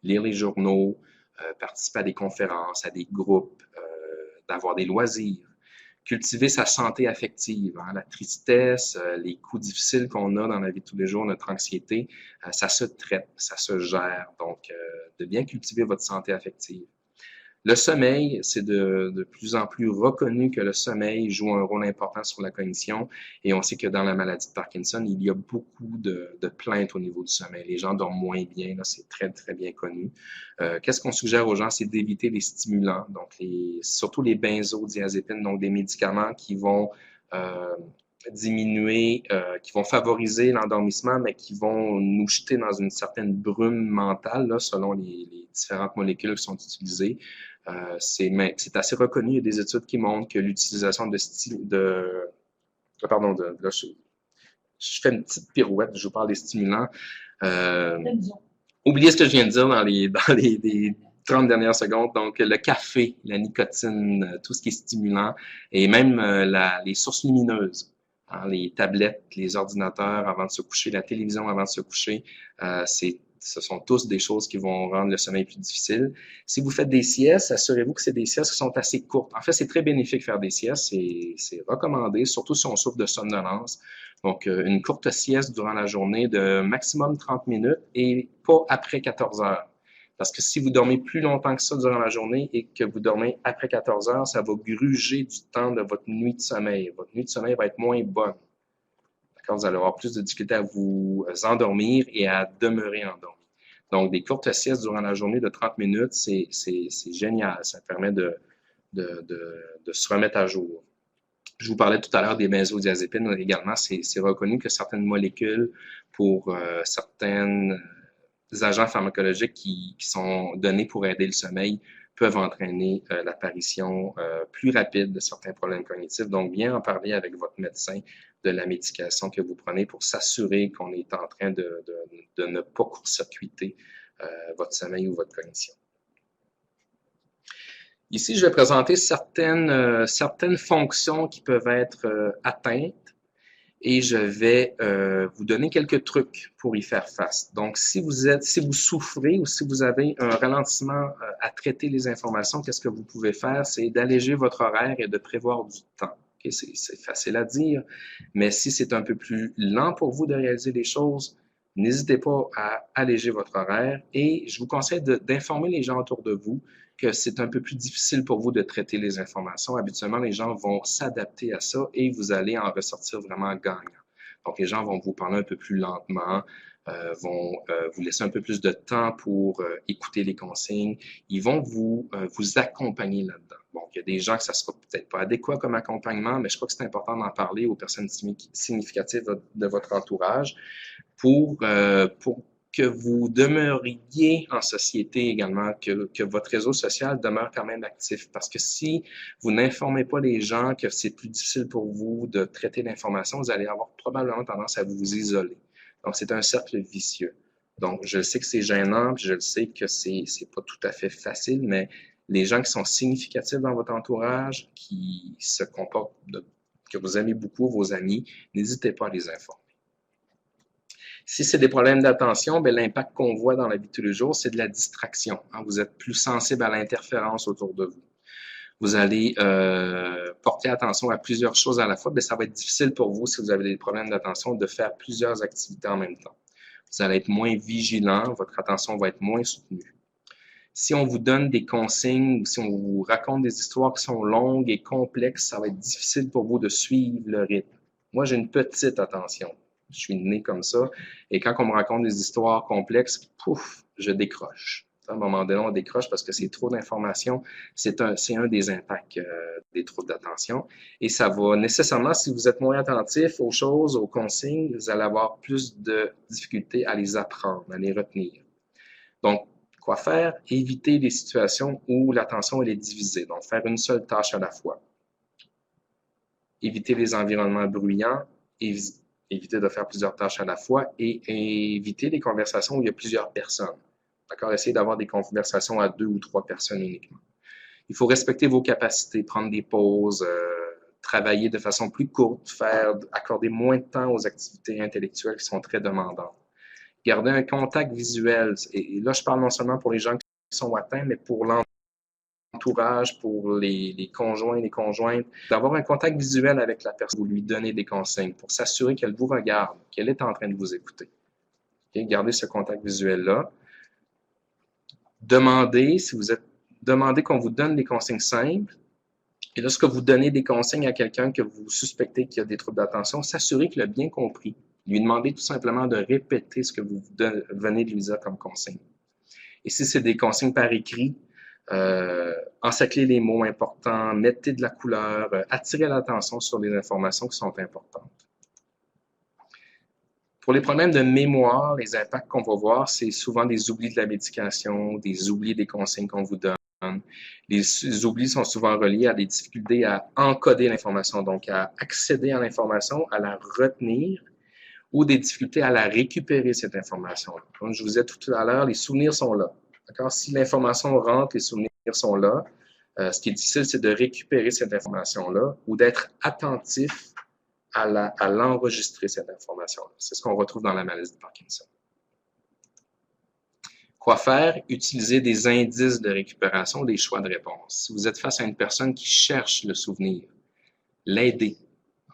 lire les journaux, participer à des conférences, à des groupes, d'avoir des loisirs, cultiver sa santé affective, hein, la tristesse, les coups difficiles qu'on a dans la vie de tous les jours, notre anxiété, ça se traite, ça se gère. Donc, de bien cultiver votre santé affective. Le sommeil, c'est de plus en plus reconnu que le sommeil joue un rôle important sur la cognition et on sait que dans la maladie de Parkinson, il y a beaucoup de plaintes au niveau du sommeil. Les gens dorment moins bien, là, c'est très, très bien connu. Qu'est-ce qu'on suggère aux gens? C'est d'éviter les stimulants, donc surtout les benzodiazépines, donc des médicaments qui vont diminuer, qui vont favoriser l'endormissement, mais qui vont nous jeter dans une certaine brume mentale, là, selon les différentes molécules qui sont utilisées. C'est assez reconnu. Il y a des études qui montrent que l'utilisation là, je fais une petite pirouette, je vous parle des stimulants. Oubliez ce que je viens de dire dans les 30 dernières secondes. Donc, le café, la nicotine, tout ce qui est stimulant, et même les sources lumineuses. Hein, les tablettes, les ordinateurs avant de se coucher, la télévision avant de se coucher, ce sont tous des choses qui vont rendre le sommeil plus difficile. Si vous faites des siestes, assurez-vous que c'est des siestes qui sont assez courtes. En fait, c'est très bénéfique de faire des siestes, c'est recommandé, surtout si on souffre de somnolence. Donc, une courte sieste durant la journée de maximum 30 minutes et pas après 14 heures. Parce que si vous dormez plus longtemps que ça durant la journée et que vous dormez après 14 heures, ça va gruger du temps de votre nuit de sommeil. Votre nuit de sommeil va être moins bonne. Vous allez avoir plus de difficulté à vous endormir et à demeurer endormi. Donc, des courtes siestes durant la journée de 30 minutes, c'est génial. Ça permet de se remettre à jour. Je vous parlais tout à l'heure des benzodiazépines également. C'est reconnu que certaines molécules pour certains agents pharmacologiques qui sont donnés pour aider le sommeil peuvent entraîner l'apparition plus rapide de certains problèmes cognitifs. Donc, bien en parler avec votre médecin de la médication que vous prenez pour s'assurer qu'on est en train de ne pas court-circuiter votre sommeil ou votre cognition. Ici, je vais présenter certaines fonctions qui peuvent être atteintes et je vais vous donner quelques trucs pour y faire face. Donc, si vous souffrez ou si vous avez un ralentissement à traiter les informations, qu'est-ce que vous pouvez faire? C'est d'alléger votre horaire et de prévoir du temps. Okay, c'est facile à dire, mais si c'est un peu plus lent pour vous de réaliser les choses, n'hésitez pas à alléger votre horaire et je vous conseille d'informer les gens autour de vous que c'est un peu plus difficile pour vous de traiter les informations. Habituellement, les gens vont s'adapter à ça et vous allez en ressortir vraiment gagnant. Donc, les gens vont vous parler un peu plus lentement, vont vous laisser un peu plus de temps pour écouter les consignes. Ils vont vous accompagner là-dedans. Bon, il y a des gens que ça sera peut-être pas adéquat comme accompagnement, mais je crois que c'est important d'en parler aux personnes significatives de votre entourage pour que vous demeuriez en société également, que votre réseau social demeure quand même actif. Parce que si vous n'informez pas les gens que c'est plus difficile pour vous de traiter l'information, vous allez avoir probablement tendance à vous isoler. Donc, c'est un cercle vicieux. Donc, je sais que c'est gênant, puis je le sais que c'est pas tout à fait facile, mais les gens qui sont significatifs dans votre entourage, qui se comportent, que vous aimez beaucoup, vos amis, n'hésitez pas à les informer. Si c'est des problèmes d'attention, ben, l'impact qu'on voit dans la vie de tous les jours, c'est de la distraction. Hein? Vous êtes plus sensible à l'interférence autour de vous. Vous allez porter attention à plusieurs choses à la fois, mais ça va être difficile pour vous, si vous avez des problèmes d'attention, de faire plusieurs activités en même temps. Vous allez être moins vigilant, votre attention va être moins soutenue. Si on vous donne des consignes, si on vous raconte des histoires qui sont longues et complexes, ça va être difficile pour vous de suivre le rythme. Moi, j'ai une petite attention. Je suis né comme ça. Et quand on me raconte des histoires complexes, pouf, je décroche. À un moment donné, on décroche parce que c'est trop d'informations. C'est un des impacts des troubles d'attention. Et ça va nécessairement, si vous êtes moins attentif aux choses, aux consignes, vous allez avoir plus de difficultés à les apprendre, à les retenir. Donc, quoi faire? Éviter des situations où l'attention elle est divisée. Donc, faire une seule tâche à la fois. Éviter les environnements bruyants, éviter de faire plusieurs tâches à la fois et éviter les conversations où il y a plusieurs personnes. D'accord? Essayez d'avoir des conversations à 2 ou 3 personnes uniquement. Il faut respecter vos capacités, prendre des pauses, travailler de façon plus courte, accorder moins de temps aux activités intellectuelles qui sont très demandantes. Garder un contact visuel. Et là, je parle non seulement pour les gens qui sont atteints, mais pour l'entourage, pour les conjoints, les conjointes, d'avoir un contact visuel avec la personne, vous lui donnez des consignes pour s'assurer qu'elle vous regarde, qu'elle est en train de vous écouter. Okay? Gardez ce contact visuel-là. Demandez qu'on vous donne des consignes simples. Et lorsque vous donnez des consignes à quelqu'un que vous suspectez qu'il a des troubles d'attention, s'assurez qu'il a bien compris. Lui demandez tout simplement de répéter ce que vous venez de lui dire comme consigne. Et si c'est des consignes par écrit, encerclez les mots importants, mettez de la couleur, attirez l'attention sur les informations qui sont importantes. Pour les problèmes de mémoire, les impacts qu'on va voir, c'est souvent des oublis de la médication, des oublis des consignes qu'on vous donne. Les oublis sont souvent reliés à des difficultés à encoder l'information, donc à accéder à l'information, à la retenir, ou des difficultés à la récupérer, cette information-là. Comme je vous disais tout à l'heure, les souvenirs sont là. D'accord? Si l'information rentre, les souvenirs sont là. Ce qui est difficile, c'est de récupérer cette information-là ou d'être attentif à l'enregistrer, cette information-là. C'est ce qu'on retrouve dans la maladie de Parkinson. Quoi faire? Utiliser des indices de récupération, des choix de réponse. Si vous êtes face à une personne qui cherche le souvenir, l'aider.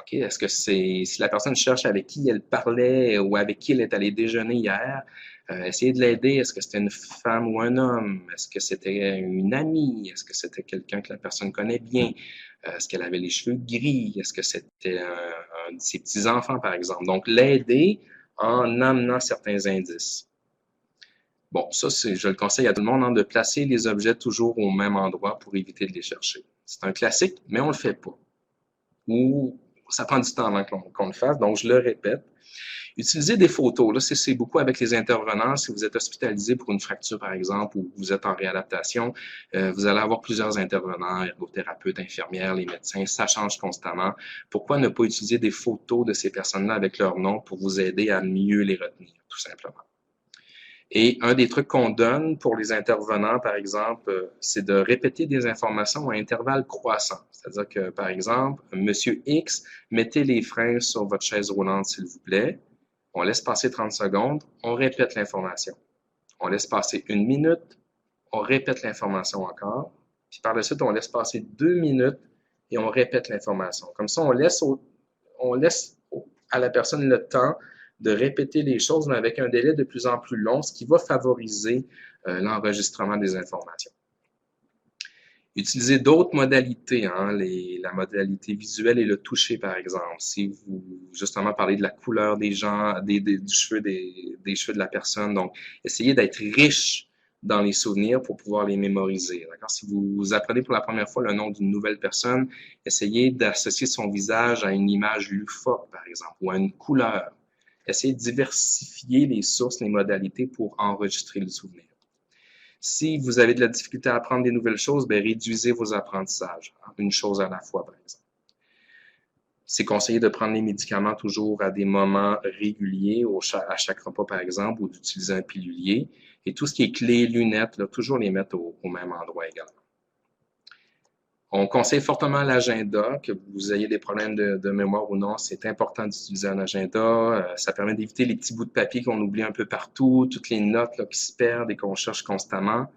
Okay? Est-ce que si la personne cherche avec qui elle parlait ou avec qui elle est allée déjeuner hier, essayez de l'aider. Est-ce que c'était une femme ou un homme? Est-ce que c'était une amie? Est-ce que c'était quelqu'un que la personne connaît bien? Est-ce qu'elle avait les cheveux gris? Est-ce que c'était un de ses petits-enfants, par exemple? Donc, l'aider en amenant certains indices. Bon, ça, je le conseille à tout le monde, hein, de placer les objets toujours au même endroit pour éviter de les chercher. C'est un classique, mais on le fait pas. Ou ça prend du temps avant qu'on le fasse, donc je le répète. Utilisez des photos. Là, c'est beaucoup avec les intervenants. Si vous êtes hospitalisé pour une fracture, par exemple, ou vous êtes en réadaptation, vous allez avoir plusieurs intervenants, ergothérapeutes, infirmières, les médecins. Ça change constamment. Pourquoi ne pas utiliser des photos de ces personnes-là avec leur nom pour vous aider à mieux les retenir, tout simplement? Et un des trucs qu'on donne pour les intervenants, par exemple, c'est de répéter des informations à intervalles croissants. C'est-à-dire que, par exemple, Monsieur X, mettez les freins sur votre chaise roulante, s'il vous plaît. On laisse passer 30 secondes, on répète l'information. On laisse passer 1 minute, on répète l'information encore. Puis par la suite, on laisse passer 2 minutes et on répète l'information. Comme ça, on laisse à la personne le temps de répéter les choses, mais avec un délai de plus en plus long, ce qui va favoriser l'enregistrement des informations. Utilisez d'autres modalités, hein, la modalité visuelle et le toucher, par exemple. Si vous, justement, parlez de la couleur des gens, des cheveux de la personne, donc essayez d'être riche dans les souvenirs pour pouvoir les mémoriser. D'accord? Si vous apprenez pour la première fois le nom d'une nouvelle personne, essayez d'associer son visage à une image loufoque, par exemple, ou à une couleur. Essayez de diversifier les sources, les modalités pour enregistrer le souvenir. Si vous avez de la difficulté à apprendre des nouvelles choses, bien, réduisez vos apprentissages, hein, une chose à la fois, par exemple. C'est conseillé de prendre les médicaments toujours à des moments réguliers, à chaque repas, par exemple, ou d'utiliser un pilulier. Et tout ce qui est clés, lunettes, là, toujours les mettre au même endroit également. On conseille fortement l'agenda, que vous ayez des problèmes de mémoire ou non, c'est important d'utiliser un agenda. Ça permet d'éviter les petits bouts de papier qu'on oublie un peu partout, toutes les notes là, qui se perdent et qu'on cherche constamment.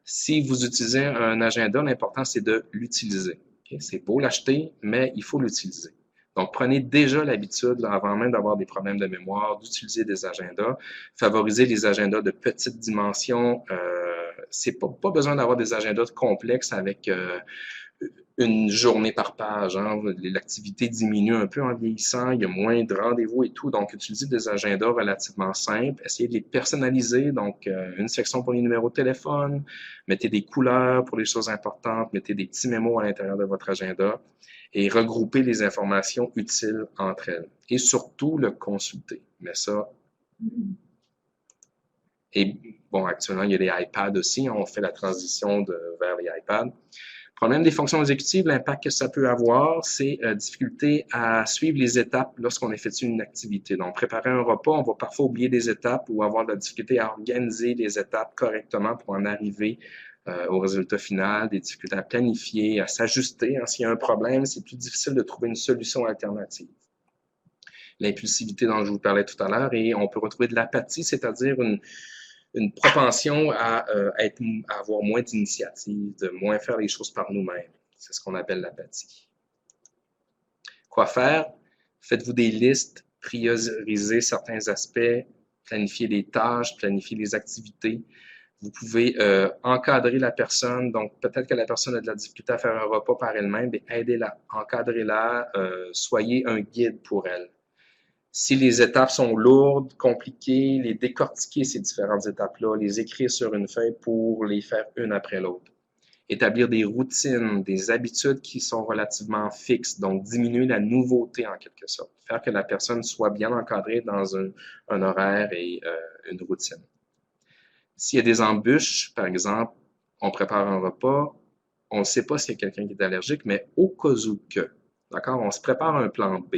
Si vous utilisez un agenda, l'important, c'est de l'utiliser. Okay? C'est beau l'acheter, mais il faut l'utiliser. Donc, prenez déjà l'habitude, avant même d'avoir des problèmes de mémoire, d'utiliser des agendas. Favorisez les agendas de petite dimension. C'est pas besoin d'avoir des agendas complexes avec une journée par page. Hein. L'activité diminue un peu en vieillissant, il y a moins de rendez-vous et tout. Donc, utilisez des agendas relativement simples. Essayez de les personnaliser. Donc, une section pour les numéros de téléphone. Mettez des couleurs pour les choses importantes. Mettez des petits mémos à l'intérieur de votre agenda. Et regroupez les informations utiles entre elles. Et surtout, le consulter. Mais ça... Et bon, actuellement, il y a des iPads aussi. On fait la transition vers les iPads. Problème des fonctions exécutives, l'impact que ça peut avoir, c'est difficulté à suivre les étapes lorsqu'on effectue une activité. Donc, préparer un repas, on va parfois oublier des étapes ou avoir de la difficulté à organiser les étapes correctement pour en arriver au résultat final, des difficultés à planifier, à s'ajuster. S'il y a un problème, c'est plus difficile de trouver une solution alternative. L'impulsivité dont je vous parlais tout à l'heure, et on peut retrouver de l'apathie, c'est-à-dire une propension à avoir moins d'initiative, de moins faire les choses par nous-mêmes. C'est ce qu'on appelle l'apathie. Quoi faire? Faites-vous des listes, priorisez certains aspects, planifiez les tâches, planifiez les activités. Vous pouvez encadrer la personne, donc peut-être que la personne a de la difficulté à faire un repas par elle-même, mais aidez-la, encadrez-la, soyez un guide pour elle. Si les étapes sont lourdes, compliquées, les décortiquer, ces différentes étapes-là, les écrire sur une feuille pour les faire une après l'autre. Établir des routines, des habitudes qui sont relativement fixes, donc diminuer la nouveauté en quelque sorte. Faire que la personne soit bien encadrée dans un horaire et une routine. S'il y a des embûches, par exemple, on prépare un repas, on ne sait pas s'il y a quelqu'un qui est allergique, mais au cas où que, d'accord, on se prépare un plan B.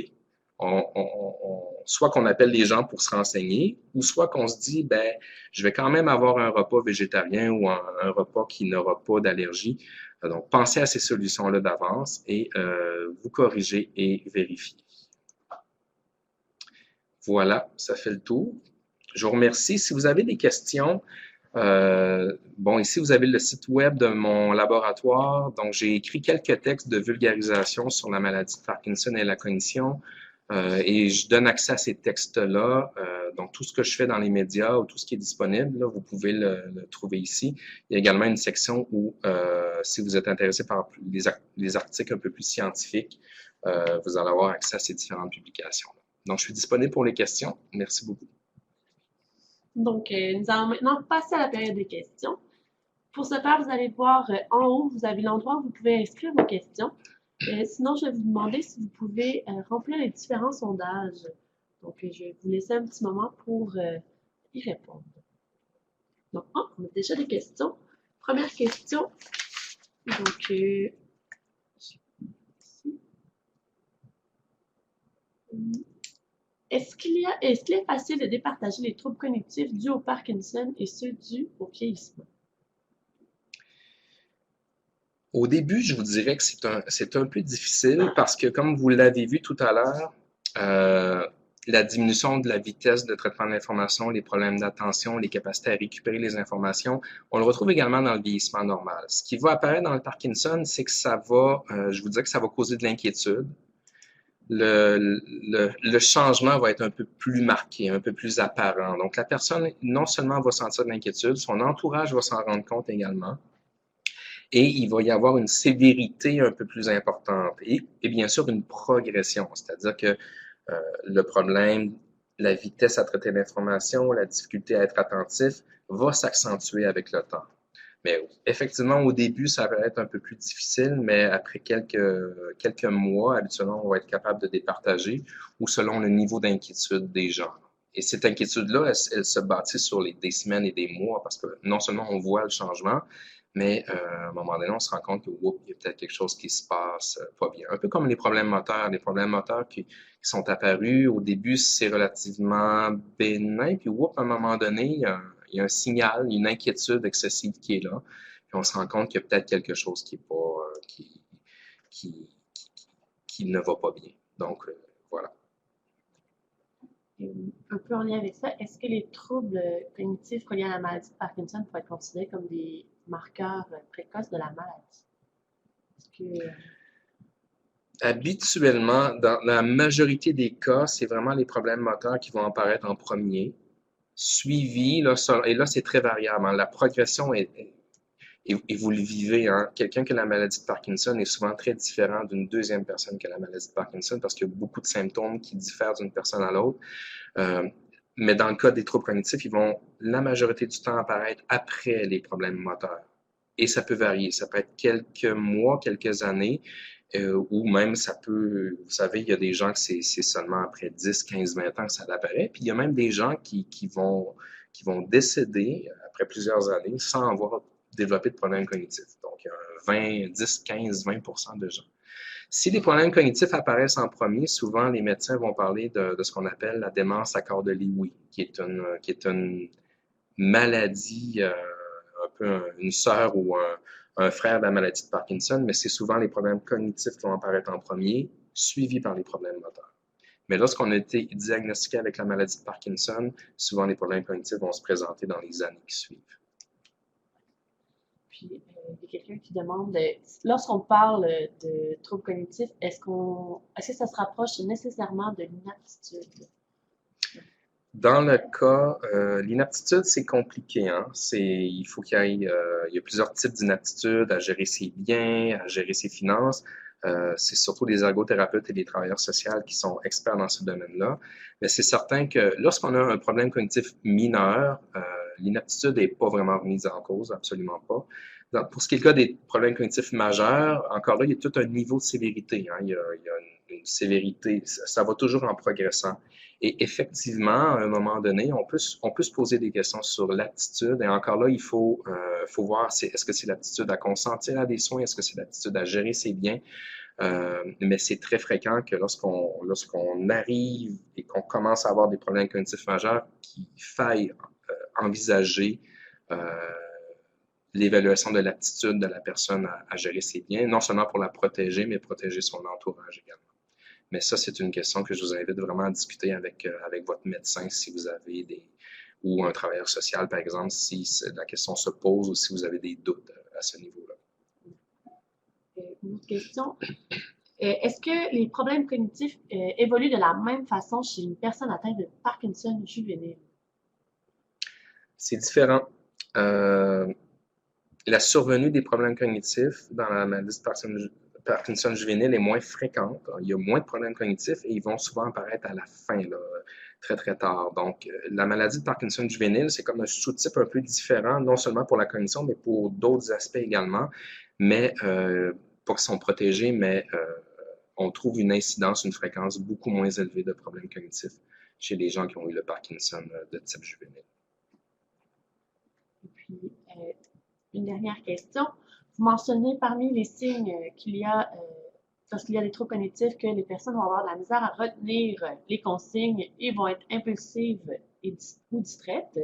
Soit qu'on appelle les gens pour se renseigner, ou soit qu'on se dit, ben, je vais quand même avoir un repas végétarien ou un repas qui n'aura pas d'allergie. Donc, pensez à ces solutions-là d'avance et vous corrigez et vérifiez. Voilà, ça fait le tour. Je vous remercie. Si vous avez des questions, bon, ici, vous avez le site web de mon laboratoire. Donc, j'ai écrit quelques textes de vulgarisation sur la maladie de Parkinson et la cognition. Et je donne accès à ces textes-là. Donc, tout ce que je fais dans les médias ou tout ce qui est disponible, là, vous pouvez le trouver ici. Il y a également une section où, si vous êtes intéressé par les articles un peu plus scientifiques, vous allez avoir accès à ces différentes publications. Donc, je suis disponible pour les questions. Merci beaucoup. Donc, nous allons maintenant passer à la période des questions. Pour ce faire, vous allez voir en haut, vous avez l'endroit où vous pouvez inscrire vos questions. Sinon, je vais vous demander si vous pouvez remplir les différents sondages. Donc, je vais vous laisser un petit moment pour y répondre. Donc, on a déjà des questions. Première question. Donc, est-ce qu'il est facile de départager les troubles cognitifs dus au Parkinson et ceux dus au vieillissement? Au début, je vous dirais que c'est un peu difficile parce que, comme vous l'avez vu tout à l'heure, la diminution de la vitesse de traitement de l'information, les problèmes d'attention, les capacités à récupérer les informations, on le retrouve également dans le vieillissement normal. Ce qui va apparaître dans le Parkinson, c'est que ça va, je vous dirais que ça va causer de l'inquiétude. Le changement va être un peu plus marqué, un peu plus apparent. Donc, la personne, non seulement va sentir de l'inquiétude, son entourage va s'en rendre compte également. Et il va y avoir une sévérité un peu plus importante et bien sûr une progression, c'est-à-dire que le problème, la vitesse à traiter l'information, la difficulté à être attentif va s'accentuer avec le temps. Mais effectivement, au début, ça va être un peu plus difficile, mais après quelques mois, habituellement, on va être capable de départager ou selon le niveau d'inquiétude des gens. Et cette inquiétude-là, elle se bâtit sur des semaines et des mois parce que non seulement on voit le changement, mais à un moment donné, on se rend compte que il y a peut-être quelque chose qui se passe pas bien. Un peu comme les problèmes moteurs. Les problèmes moteurs qui sont apparus, au début, c'est relativement bénin, puis à un moment donné, il y a un signal, une inquiétude excessive qui est là, puis on se rend compte qu'il y a peut-être quelque chose qui est pas, qui ne va pas bien. Donc, voilà. Un peu en lien avec ça, est-ce que les troubles cognitifs reliés à la maladie de Parkinson pourraient être considérés comme des marqueurs précoces de la maladie? Est-ce que... Habituellement, dans la majorité des cas, c'est vraiment les problèmes moteurs qui vont apparaître en premier, suivi, là, et là, c'est très variable. Hein. La progression est et vous le vivez, hein. Quelqu'un qui a la maladie de Parkinson est souvent très différent d'une deuxième personne qui a la maladie de Parkinson parce qu'il y a beaucoup de symptômes qui diffèrent d'une personne à l'autre. Euh, mais dans le cas des troubles cognitifs, ils vont la majorité du temps apparaître après les problèmes moteurs. Et ça peut varier. Ça peut être quelques mois, quelques années, ou même ça peut, vous savez, il y a des gens que c'est seulement après 10, 15, 20 ans que ça apparaît. Puis il y a même des gens qui vont décéder après plusieurs années sans avoir développé de problèmes cognitifs. Donc, il y a 20, 10, 15, 20% de gens. Si les problèmes cognitifs apparaissent en premier, souvent les médecins vont parler de ce qu'on appelle la démence à corps de Lewy, qui est une maladie, un peu une sœur ou un frère de la maladie de Parkinson, mais c'est souvent les problèmes cognitifs qui vont apparaître en premier, suivis par les problèmes moteurs. Mais lorsqu'on a été diagnostiqué avec la maladie de Parkinson, souvent les problèmes cognitifs vont se présenter dans les années qui suivent. Puis, il y a quelqu'un qui demande, lorsqu'on parle de troubles cognitifs, est-ce que ça se rapproche nécessairement de l'inaptitude? Dans le cas, l'inaptitude, c'est compliqué, hein. Il faut qu'il y ait, il y a plusieurs types d'inaptitude à gérer ses biens, à gérer ses finances. C'est surtout les ergothérapeutes et les travailleurs sociaux qui sont experts dans ce domaine-là. Mais c'est certain que lorsqu'on a un problème cognitif mineur, l'inaptitude n'est pas vraiment remise en cause, absolument pas. Donc, pour ce qui est le cas des problèmes cognitifs majeurs, encore là, il y a tout un niveau de sévérité, hein. Il y a une sévérité, ça va toujours en progressant. Et effectivement, à un moment donné, on peut se poser des questions sur l'aptitude. Et encore là, il faut voir est-ce que c'est l'aptitude à consentir à des soins, est-ce que c'est l'aptitude à gérer ses biens. Mais c'est très fréquent que lorsqu'on arrive et qu'on commence à avoir des problèmes cognitifs majeurs, qu'il faille envisager l'évaluation de l'aptitude de la personne à gérer ses biens, non seulement pour la protéger, mais protéger son entourage également. Mais ça, c'est une question que je vous invite vraiment à discuter avec votre médecin si vous avez ou un travailleur social, par exemple, si la question se pose ou si vous avez des doutes à ce niveau-là. Une autre question. Est-ce que les problèmes cognitifs évoluent de la même façon chez une personne atteinte de Parkinson juvénile? C'est différent. La survenue des problèmes cognitifs dans la maladie de Parkinson juvénile est moins fréquente. Il y a moins de problèmes cognitifs et ils vont souvent apparaître à la fin, là, très, très tard. Donc, la maladie de Parkinson juvénile, c'est comme un sous-type un peu différent, non seulement pour la cognition, mais pour d'autres aspects également, mais pas qu'ils sont protégés, mais on trouve une incidence, une fréquence beaucoup moins élevée de problèmes cognitifs chez les gens qui ont eu le Parkinson de type juvénile. Et puis, une dernière question. Vous mentionnez parmi les signes qu'il y a lorsqu'il y a des troubles cognitifs que les personnes vont avoir de la misère à retenir les consignes et vont être impulsives ou distraites.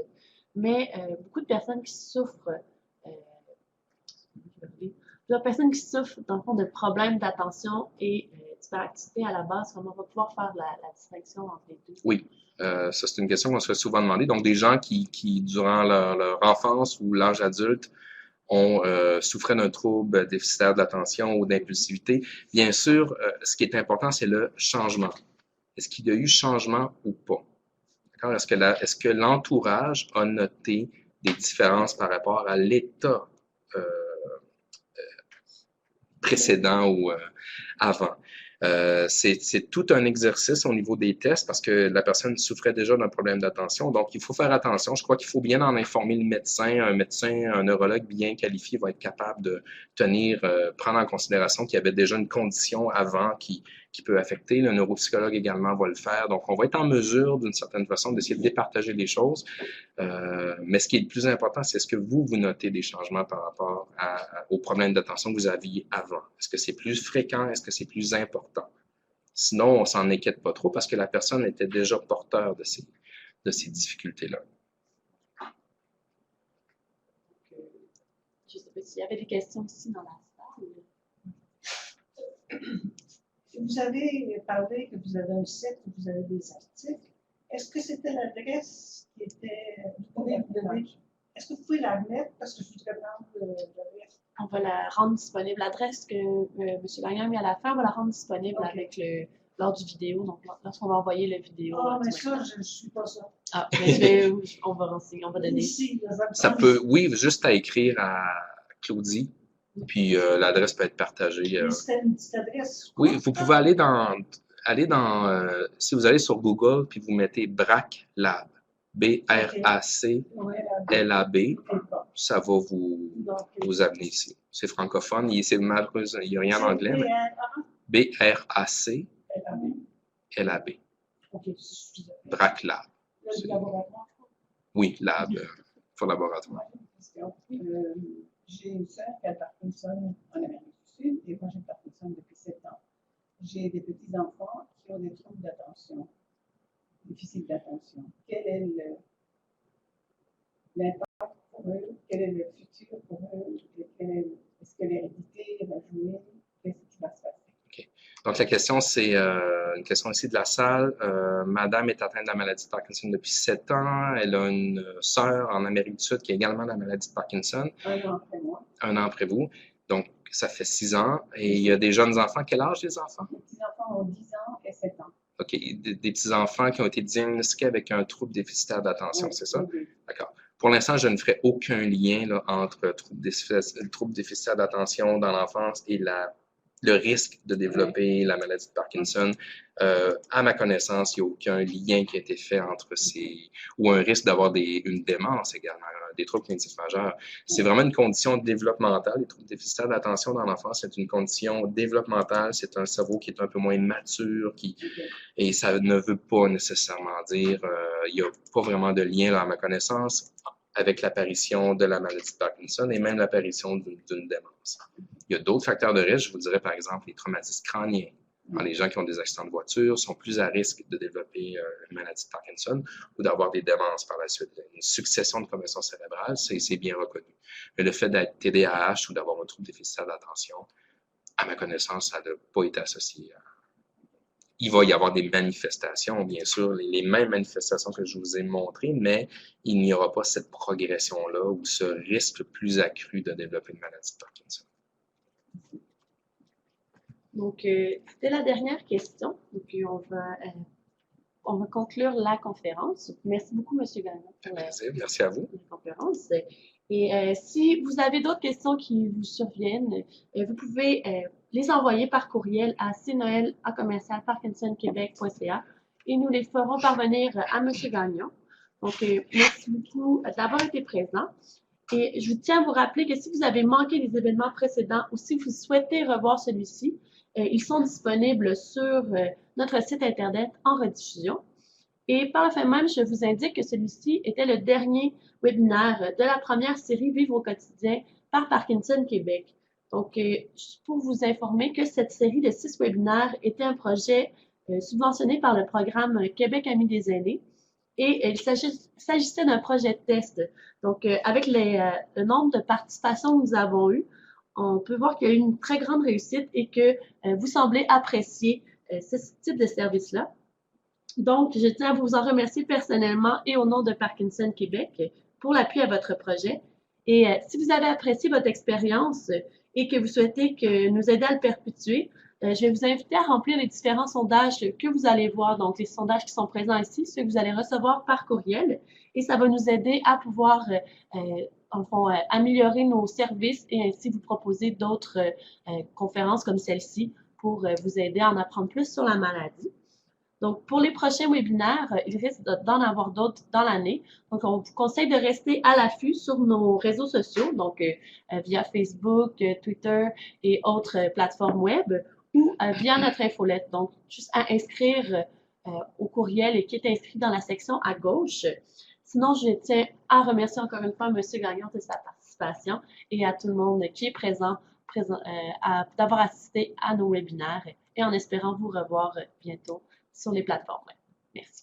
Mais beaucoup de personnes qui souffrent, dans le fond de problèmes d'attention et d'hyperactivité à la base, comment on va pouvoir faire la distinction entre les deux? Oui. Ça, c'est une question qu'on se fait souvent demander. Donc, des gens qui durant leur enfance ou l'âge adulte, souffraient d'un trouble déficitaire d'attention ou d'impulsivité. Bien sûr, ce qui est important, c'est le changement. Est-ce qu'il y a eu changement ou pas? D'accord? Est-ce que l'entourage a noté des différences par rapport à l'état précédent ou avant? C'est tout un exercice au niveau des tests parce que la personne souffrait déjà d'un problème d'attention. Donc, il faut faire attention. Je crois qu'il faut bien en informer le médecin. Un neurologue bien qualifié va être capable de prendre en considération qu'il y avait déjà une condition avant qui peut affecter. Le neuropsychologue également va le faire. Donc, on va être en mesure, d'une certaine façon, d'essayer de départager les choses. Mais ce qui est le plus important, c'est est-ce que vous notez des changements par rapport aux problèmes d'attention que vous aviez avant? Est-ce que c'est plus fréquent? Est-ce que c'est plus important? Sinon, on s'en inquiète pas trop parce que la personne était déjà porteur de ces difficultés-là. Je ne sais pas s'il y avait des questions ici dans la salle. Vous avez parlé que vous avez un site, que vous avez des articles. Est-ce que c'était l'adresse qui était... Est-ce que vous pouvez la mettre? Parce que je voudrais prendre l'adresse. On va la rendre disponible. L'adresse que M. Gagnon a mis à la fin, on va la rendre disponible avec lors du vidéo. Donc, lorsqu'on va envoyer la vidéo. Ah, mais ça, je ne suis pas ça. Ah, mais on va renseigner, on va donner. Ici, ça peut, oui, juste à écrire à Claudie, puis l'adresse peut être partagée. Mais c'était une petite adresse. Oui, vous pouvez si vous allez sur Google, puis vous mettez BRAC Lab, B-R-A-C-L-A-B, ça va vous amener ici. C'est francophone, c'est malheureusement, il n'y a rien en anglais, mais B-R-A-C-L-A-B. BRAC Lab. Oui, Lab, pour laboratoire. J'ai une sœur qui a Parkinson en Amérique du Sud et moi j'ai Parkinson depuis 7 ans. J'ai des petits-enfants qui ont des troubles d'attention, déficit d'attention. Quel est l'impact pour eux? Quel est le futur pour eux? Est-ce que l'hérédité va jouer? Qu'est-ce qui va se passer? Okay. Donc, la question, c'est une question ici de la salle. Madame est atteinte de la maladie de Parkinson depuis 7 ans. Elle a une sœur en Amérique du Sud qui a également la maladie de Parkinson. 1 an après moi. 1 an après vous. Donc, ça fait 6 ans. Et il y a des jeunes enfants. Quel âge les enfants? Les petits-enfants ont 10 ans et 7 ans. OK. Des petits-enfants qui ont été diagnostiqués avec un trouble déficitaire d'attention, Oui, c'est ça? oui. D'accord. Pour l'instant, je ne ferai aucun lien là, entre trouble déficitaire d'attention dans l'enfance et le risque de développer la maladie de Parkinson. À ma connaissance, il n'y a aucun lien qui a été fait entre ou un risque d'avoir une démence également, des troubles cognitifs majeurs. C'est vraiment une condition développementale. Les troubles déficitaires d'attention dans l'enfance, c'est une condition développementale. C'est un cerveau qui est un peu moins mature, et ça ne veut pas nécessairement dire, il n'y a pas vraiment de lien là, à ma connaissance avec l'apparition de la maladie de Parkinson et même l'apparition d'une démence. Il y a d'autres facteurs de risque, je vous dirais par exemple les traumatismes crâniens. Alors, les gens qui ont des accidents de voiture sont plus à risque de développer une maladie de Parkinson ou d'avoir des démences par la suite. Une succession de commotions cérébrales, c'est bien reconnu. Mais le fait d'être TDAH ou d'avoir un trouble déficitaire d'attention, à ma connaissance, ça n'a pas été associé à... Il va y avoir des manifestations, bien sûr, les mêmes manifestations que je vous ai montrées, mais il n'y aura pas cette progression-là ou ce risque plus accru de développer une maladie de Parkinson. Donc, c'était la dernière question. Donc, on va conclure la conférence. Merci beaucoup, M. Gagnon, pour Merci à vous. La conférence. Et si vous avez d'autres questions qui vous surviennent, vous pouvez les envoyer par courriel à cnoel@parkinsonquebec.ca et nous les ferons parvenir à M. Gagnon. Donc, merci beaucoup d'avoir été présent. Et je tiens à vous rappeler que si vous avez manqué les événements précédents ou si vous souhaitez revoir celui-ci, ils sont disponibles sur notre site Internet en rediffusion. Et par la fin même, je vous indique que celui-ci était le dernier webinaire de la première série Vivre au quotidien par Parkinson Québec. Donc, juste pour vous informer que cette série de 6 webinaires était un projet subventionné par le programme Québec Amis des aînés. Et il s'agissait d'un projet de test. Donc, avec le nombre de participations que nous avons eues, on peut voir qu'il y a eu une très grande réussite et que vous semblez apprécier ce type de service-là. Donc, je tiens à vous en remercier personnellement et au nom de Parkinson Québec pour l'appui à votre projet. Et si vous avez apprécié votre expérience et que vous souhaitez nous aider à le perpétuer, je vais vous inviter à remplir les différents sondages que vous allez voir, donc les sondages qui sont présents ici, ceux que vous allez recevoir par courriel, et ça va nous aider à pouvoir, en fond, améliorer nos services et ainsi vous proposer d'autres conférences comme celle-ci pour vous aider à en apprendre plus sur la maladie. Donc, pour les prochains webinaires, il risque d'en avoir d'autres dans l'année. Donc, on vous conseille de rester à l'affût sur nos réseaux sociaux, donc via Facebook, Twitter et autres plateformes web, ou via notre infolette. Donc, juste à inscrire au courriel qui est inscrit dans la section à gauche. Sinon, je tiens à remercier encore une fois M. Gagnon de sa participation et à tout le monde qui est présent d'avoir assisté à nos webinaires et en espérant vous revoir bientôt sur les plateformes. Merci.